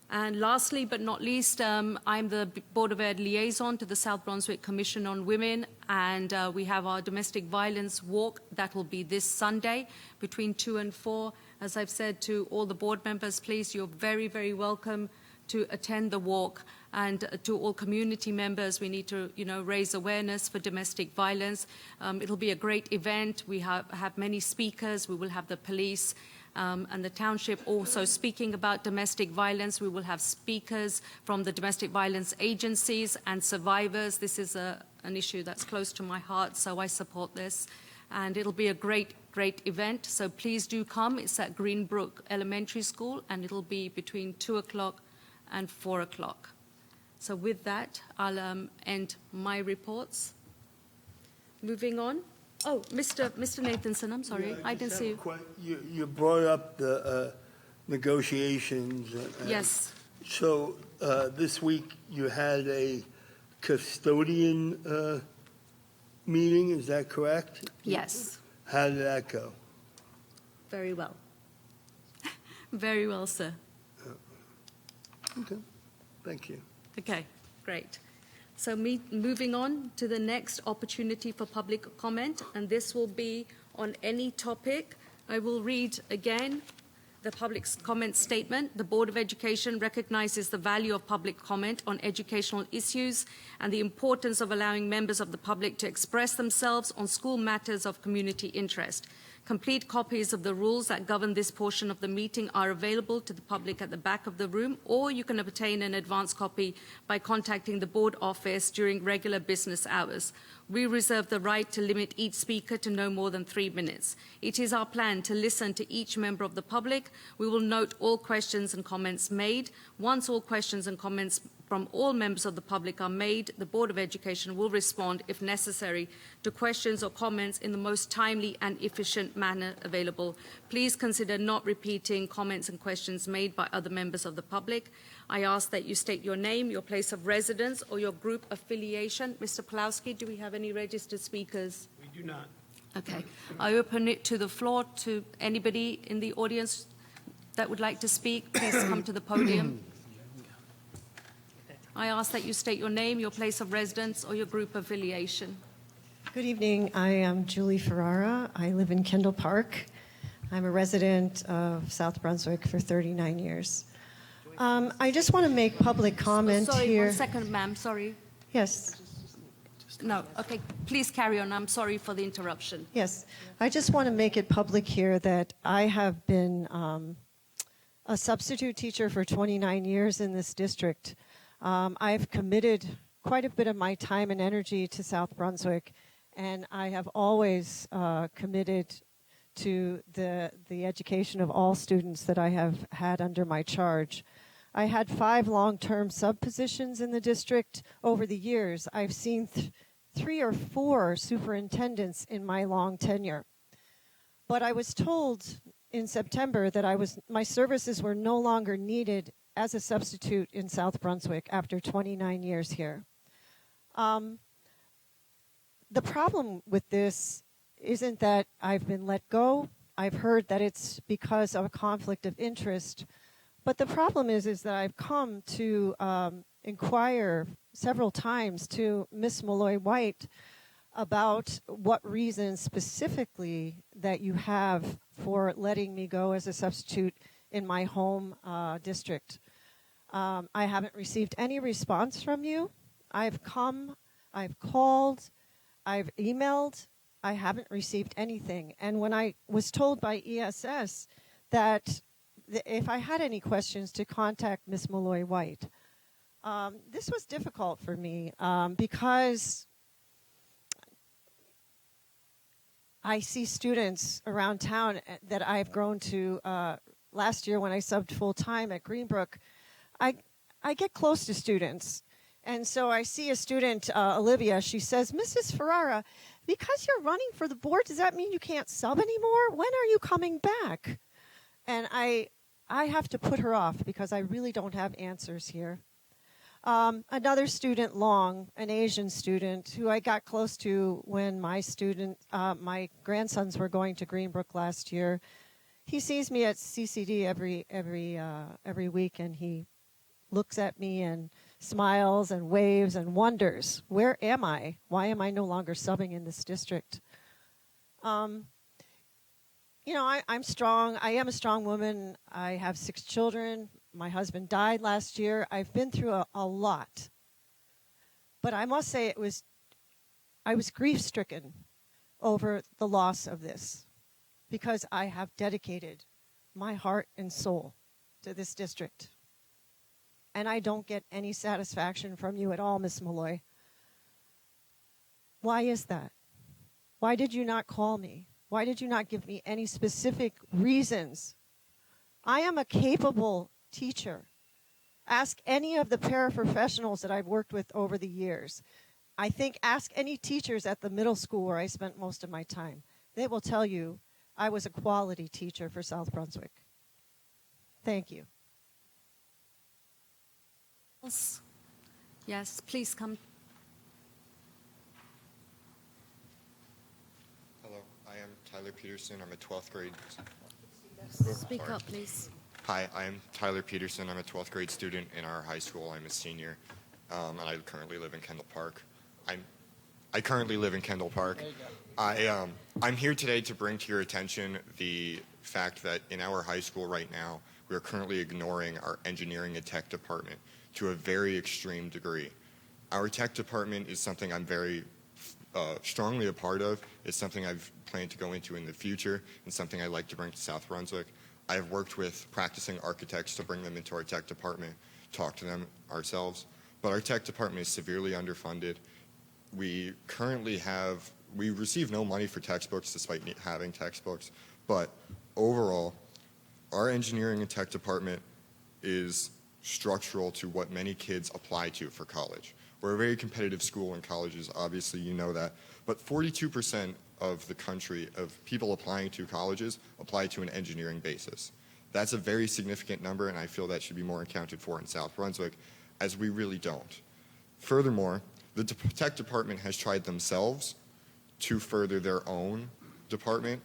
And lastly, but not least, I'm the Board of Ed liaison to the South Brunswick Commission on Women, and we have our domestic violence walk that will be this Sunday between 2 and 4. As I've said to all the board members, please, you're very, very welcome to attend the walk. And to all community members, we need to, raise awareness for domestic violence. It'll be a great event. We have many speakers. We will have the police and the township also speaking about domestic violence. We will have speakers from the domestic violence agencies and survivors. This is an issue that's close to my heart, so I support this. And it'll be a great, great event. So please do come. It's at Greenbrook Elementary School, and it'll be between 2 o'clock and 4 o'clock. So with that, I'll end my reports. Moving on. Oh, Mr. Nathanson, I'm sorry. Yeah, I didn't see you. You brought up the negotiations. Yes. So this week you had a custodian meeting, is that correct? Yes. How did that go? Very well. Very well, sir. Okay, thank you. Okay, great. So moving on to the next opportunity for public comment, and this will be on any topic. I will read again the public comment statement. The Board of Education recognizes the value of public comment on educational issues and the importance of allowing members of the public to express themselves on school matters of community interest. Complete copies of the rules that govern this portion of the meeting are available to the public at the back of the room, or you can obtain an advance copy by contacting the board office during regular business hours. We reserve the right to limit each speaker to no more than 3 minutes. It is our plan to listen to each member of the public. We will note all questions and comments made. Once all questions and comments from all members of the public are made, the Board of Education will respond, if necessary, to questions or comments in the most timely and efficient manner available. Please consider not repeating comments and questions made by other members of the public. I ask that you state your name, your place of residence, or your group affiliation. Mr. Pulowski, do we have any registered speakers? We do not. Okay. I open it to the floor to anybody in the audience that would like to speak. Please come to the podium. I ask that you state your name, your place of residence, or your group affiliation. Good evening. I am Julie Ferrara. I live in Kendall Park. I'm a resident of South Brunswick for 39 years. I just want to make public comment sorry, here. 1 second, ma'am. Sorry. Yes. No. Okay. Please carry on. I'm sorry for the interruption. Yes. I just want to make it public here that I have been a substitute teacher for 29 years in this district. I've committed quite a bit of my time and energy to South Brunswick, and I have always committed to the education of all students that I have had under my charge. I had 5 long-term sub-positions in the district over the years. I've seen 3 or 4 superintendents in my long tenure. But I was told in September that my services were no longer needed as a substitute in South Brunswick after 29 years here. The problem with this isn't that I've been let go. I've heard that it's because of a conflict of interest. But the problem is that I've come to inquire several times to Miss Malloy White about what reasons specifically that you have for letting me go as a substitute in my home district. I haven't received any response from you. I've come, I've called, I've emailed. I haven't received anything. And when I was told by ESS that if I had any questions to contact Miss Malloy White, this was difficult for me because I see students around town that I've grown to. Last year when I subbed full-time at Greenbrook, I get close to students. And so I see a student, Olivia, she says, Mrs. Ferrara, because you're running for the board, does that mean you can't sub anymore? When are you coming back? And I have to put her off because I really don't have answers here. Another student, Long, an Asian student, who I got close to when my grandsons were going to Greenbrook last year. He sees me at CCD every week, and he looks at me and smiles and waves and wonders, where am I? Why am I no longer subbing in this district? I'm strong. I am a strong woman. I have 6 children. My husband died last year. I've been through a lot. But I must say I was grief-stricken over the loss of this because I have dedicated my heart and soul to this district. And I don't get any satisfaction from you at all, Miss Malloy. Why is that? Why did you not call me? Why did you not give me any specific reasons? I am a capable teacher. Ask any of the paraprofessionals that I've worked with over the years. Ask any teachers at the middle school where I spent most of my time. They will tell you I was a quality teacher for South Brunswick. Thank you. Yes, please come. Hello, I am Tyler Peterson. I'm a 12th grade. Speak up, please. Hi, I'm Tyler Peterson. I'm a 12th grade student in our high school. I'm a senior, and I currently live in Kendall Park. I currently live in Kendall Park. I'm here today to bring to your attention the fact that in our high school right now, we are currently ignoring our engineering and tech department to a very extreme degree. Our tech department is something I'm very strongly a part of. It's something I've planned to go into in the future and something I'd like to bring to South Brunswick. I've worked with practicing architects to bring them into our tech department, talk to them ourselves. But our tech department is severely underfunded. We receive no money for textbooks despite having textbooks. But overall, our engineering and tech department is structural to what many kids apply to for college. We're a very competitive school in colleges, obviously you know that, but 42% of the country of people applying to colleges apply to an engineering basis. That's a very significant number, and I feel that should be more accounted for in South Brunswick, as we really don't. Furthermore, the tech department has tried themselves to further their own department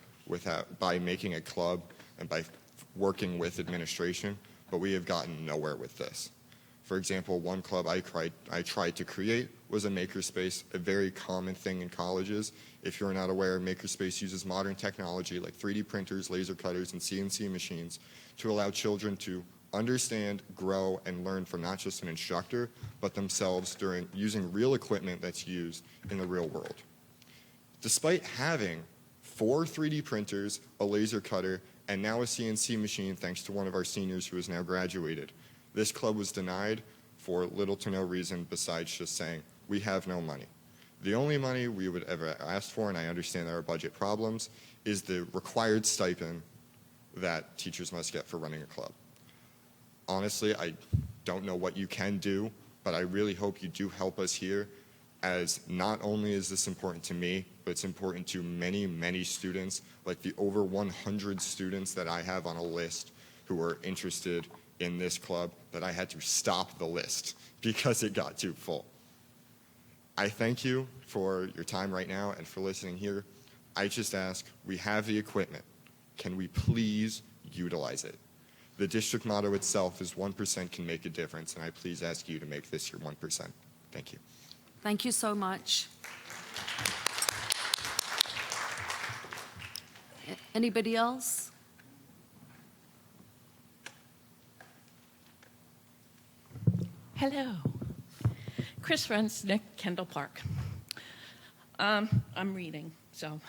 by making a club and by working with administration, but we have gotten nowhere with this. For example, one club I tried to create was a makerspace, a very common thing in colleges. If you're not aware, makerspace uses modern technology like 3D printers, laser cutters, and CNC machines to allow children to understand, grow, and learn from not just an instructor, but themselves during using real equipment that's used in the real world. Despite having 4 3D printers, a laser cutter, and now a CNC machine thanks to one of our seniors who has now graduated, this club was denied for little to no reason besides just saying, we have no money. The only money we would ever ask for, and I understand there are budget problems, is the required stipend that teachers must get for running a club. Honestly, I don't know what you can do, but I really hope you do help us here, as not only is this important to me, but it's important to many, many students, like the over 100 students that I have on a list who are interested in this club, that I had to stop the list because it got too full. I thank you for your time right now and for listening here. I just ask, we have the equipment. Can we please utilize it? The district motto itself is 1% can make a difference, and I please ask you to make this your 1%. Thank you. Thank you so much. Anybody else? Hello. Chris Runsnick, Kendall Park. I'm reading, so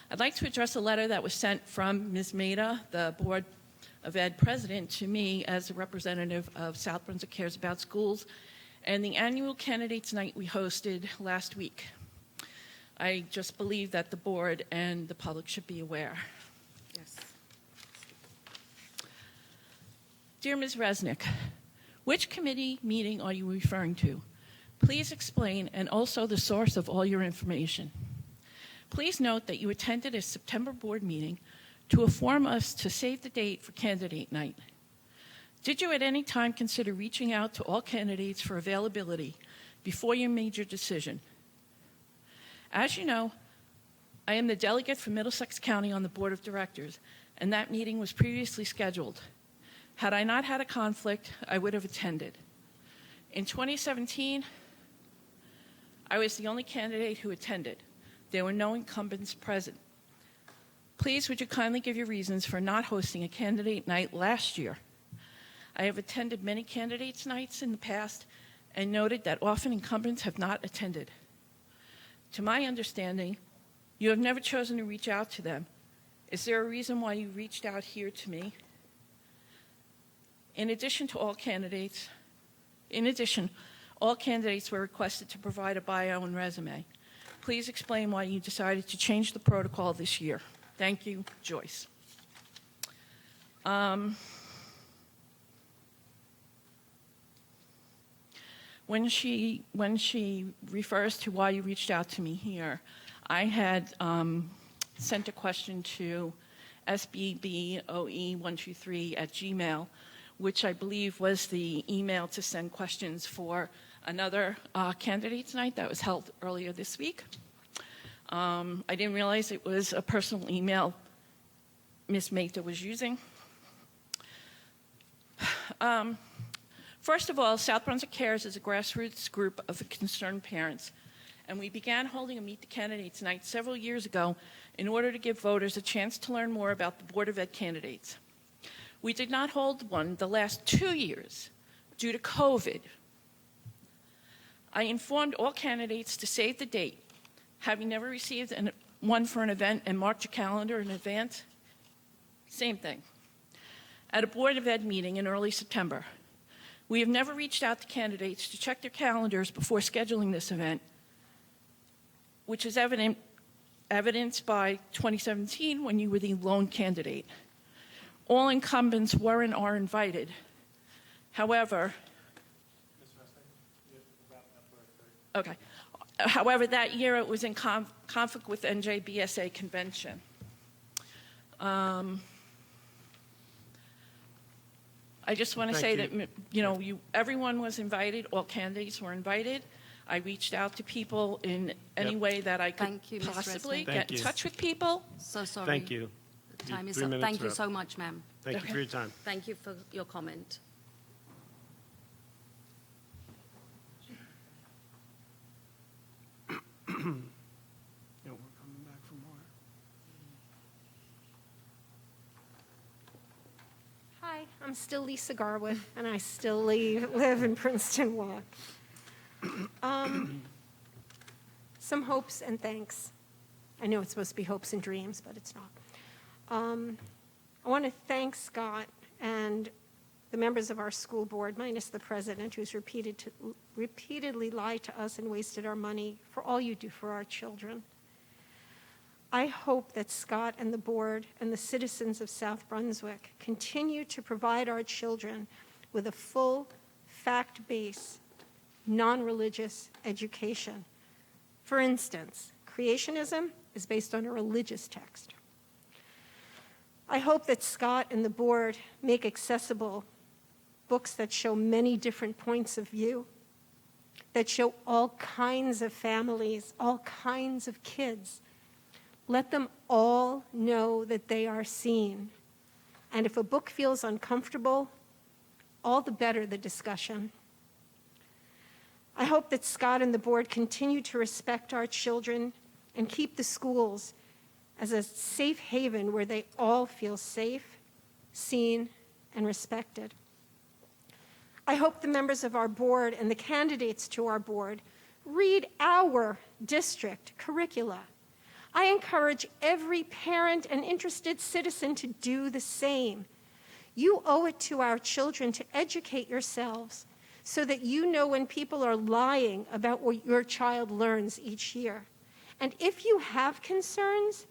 I'd like to address a letter that was sent from Ms. Maida, the Board of Ed president, to me as a representative of South Brunswick Cares About Schools and the annual candidates night we hosted last week. I just believe that the board and the public should be aware. Yes. Dear Ms. Resnick, which committee meeting are you referring to? Please explain, and also the source of all your information. Please note that you attended a September board meeting to inform us to save the date for candidate night. Did you at any time consider reaching out to all candidates for availability before you made your decision? As you know, I am the delegate for Middlesex County on the Board of Directors, and that meeting was previously scheduled. Had I not had a conflict, I would have attended. In 2017, I was the only candidate who attended. There were no incumbents present. Please, would you kindly give your reasons for not hosting a candidate night last year? I have attended many candidates nights in the past and noted that often incumbents have not attended. To my understanding, you have never chosen to reach out to them. Is there a reason why you reached out here to me? In addition, all candidates were requested to provide a bio and resume. Please explain why you decided to change the protocol this year. Thank you, Joyce. When she refers to why you reached out to me here, I had sent a question to SBBOE123@gmail, which I believe was the email to send questions for another candidates night that was held earlier this week. I didn't realize it was a personal email Ms. Maida was using. First of all, South Brunswick Cares is a grassroots group of concerned parents, and we began holding a Meet the Candidates night several years ago in order to give voters a chance to learn more about the Board of Ed candidates. We did not hold one the last 2 years due to COVID. I informed all candidates to save the date. Having never received one for an event and marked your calendar in advance, same thing. At a Board of Ed meeting in early September, we have never reached out to candidates to check their calendars before scheduling this event, which is evidenced by 2017 when you were the lone candidate. All incumbents were and are invited. However, that year it was in conflict with NJBSA convention. I just want to say that everyone was invited, all candidates were invited. I reached out to people in any way that I could possibly get in touch with people. So sorry. Thank you. The time is up. Thank you so much, ma'am. Thank you for your time. Thank you for your comment. Yeah, we're coming back for more. Hi, I'm still Lisa Garwood, and I still live in Princeton Walk. Some hopes and thanks. I know it's supposed to be hopes and dreams, but it's not. I want to thank Scott and the members of our school board, minus the president, who's repeatedly lied to us and wasted our money, for all you do for our children. I hope that Scott and the board and the citizens of South Brunswick continue to provide our children with a full, fact-based, non-religious education. For instance, creationism is based on a religious text. I hope that Scott and the board make accessible books that show many different points of view, that show all kinds of families, all kinds of kids. Let them all know that they are seen. And if a book feels uncomfortable, all the better the discussion. I hope that Scott and the board continue to respect our children and keep the schools as a safe haven where they all feel safe, seen, and respected. I hope the members of our board and the candidates to our board read our district curricula. I encourage every parent and interested citizen to do the same. You owe it to our children to educate yourselves so that you know when people are lying about what your child learns each year. And if you have concerns,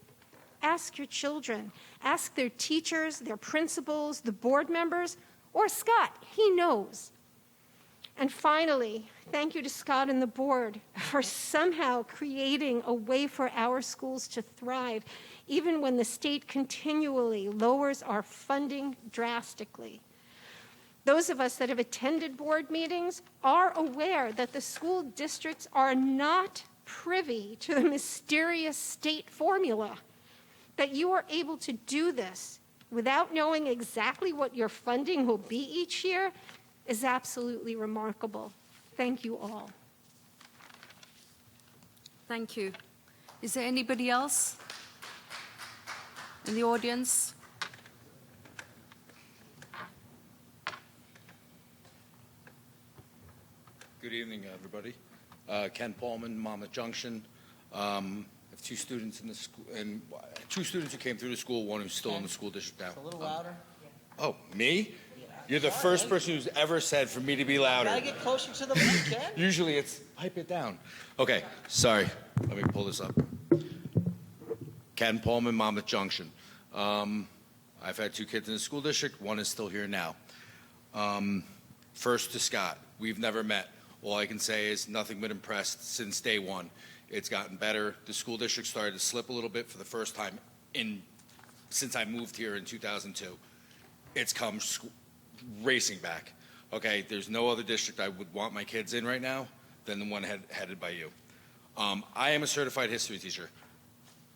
ask your children. Ask their teachers, their principals, the board members, or Scott. He knows. And finally, thank you to Scott and the board for somehow creating a way for our schools to thrive, even when the state continually lowers our funding drastically. Those of us that have attended board meetings are aware that the school districts are not privy to the mysterious state formula. That you are able to do this without knowing exactly what your funding will be each year is absolutely remarkable. Thank you all. Thank you. Is there anybody else in the audience? Good evening, everybody. Ken Paulman, Monmouth Junction. I have two students in the school, and two students who came through the school, one who's still in the school district now. A little louder. Oh, me? You're the first person who's ever said for me to be louder. Gotta get closer to the mic, Ken. Usually it's pipe it down. Okay, sorry. Let me pull this up. Ken Paulman, Monmouth Junction. I've had two kids in the school district. One is still here now. First to Scott. We've never met. All I can say is nothing but impressed since day one. It's gotten better. The school district started to slip a little bit for the first time since I moved here in 2002. It's come racing back. Okay, there's no other district I would want my kids in right now than the one headed by you. I am a certified history teacher.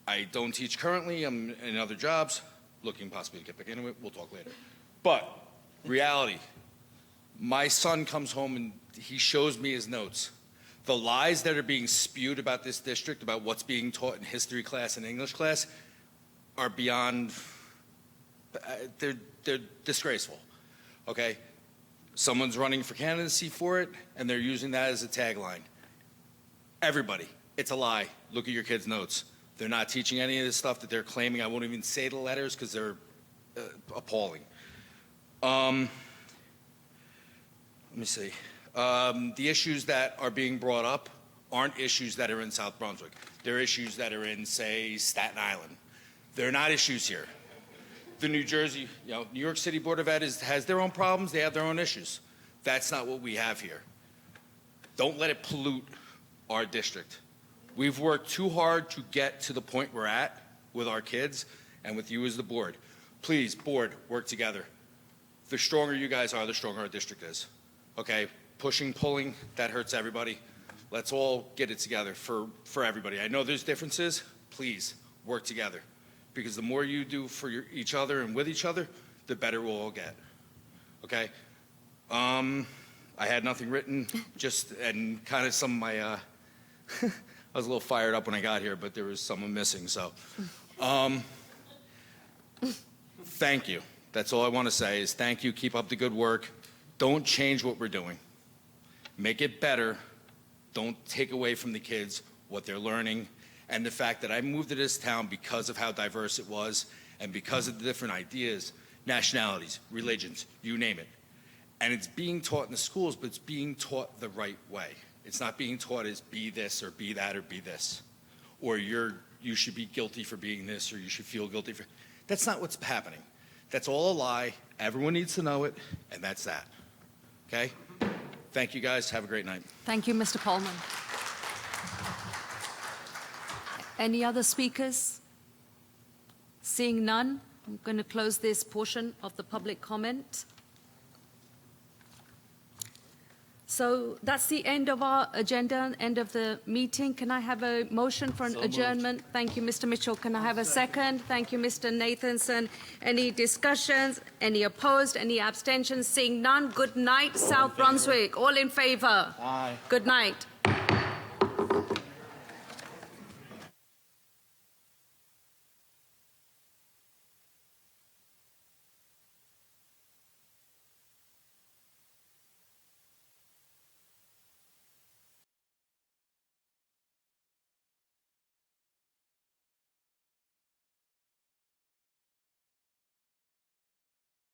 I don't teach currently. I'm in other jobs, looking possibly to get back into it. We'll talk later. But reality, my son comes home and he shows me his notes. The lies that are being spewed about this district, about what's being taught in history class and English class, are beyond, they're disgraceful, okay? Someone's running for candidacy for it, and they're using that as a tagline. Everybody, it's a lie. Look at your kids' notes. They're not teaching any of this stuff that they're claiming. I won't even say the letters because they're appalling. Let me see. The issues that are being brought up aren't issues that are in South Brunswick. They're issues that are in, say, Staten Island. They're not issues here. The New York City Board of Ed has their own problems. They have their own issues. That's not what we have here. Don't let it pollute our district. We've worked too hard to get to the point we're at with our kids and with you as the board. Please, board, work together. The stronger you guys are, the stronger our district is. Okay? Pushing, pulling, that hurts everybody. Let's all get it together for everybody. I know there's differences. Please, work together. Because the more you do for each other and with each other, the better we'll all get. Okay? I had nothing written, and kind of some of my, I was a little fired up when I got here, but there was someone missing, so. Thank you. That's all I want to say is thank you, keep up the good work. Don't change what we're doing. Make it better. Don't take away from the kids what they're learning. And the fact that I moved to this town because of how diverse it was and because of the different ideas, nationalities, religions, you name it. And it's being taught in the schools, but it's being taught the right way. It's not being taught as be this or be that or be this. Or you should be guilty for being this or you should feel guilty for... That's not what's happening. That's all a lie. Everyone needs to know it, and that's that. Okay? Thank you, guys. Have a great night. Thank you, Mr. Coleman. Any other speakers? Seeing none, I'm going to close this portion of the public comment. So that's the end of our agenda, end of the meeting. Can I have a motion for an adjournment? Thank you, Mr. Mitchell. Can I have a second? Thank you, Mr. Nathanson. Any discussions? Any opposed? Any abstentions? Seeing none, good night, South Brunswick. All in favor? Aye. Good night.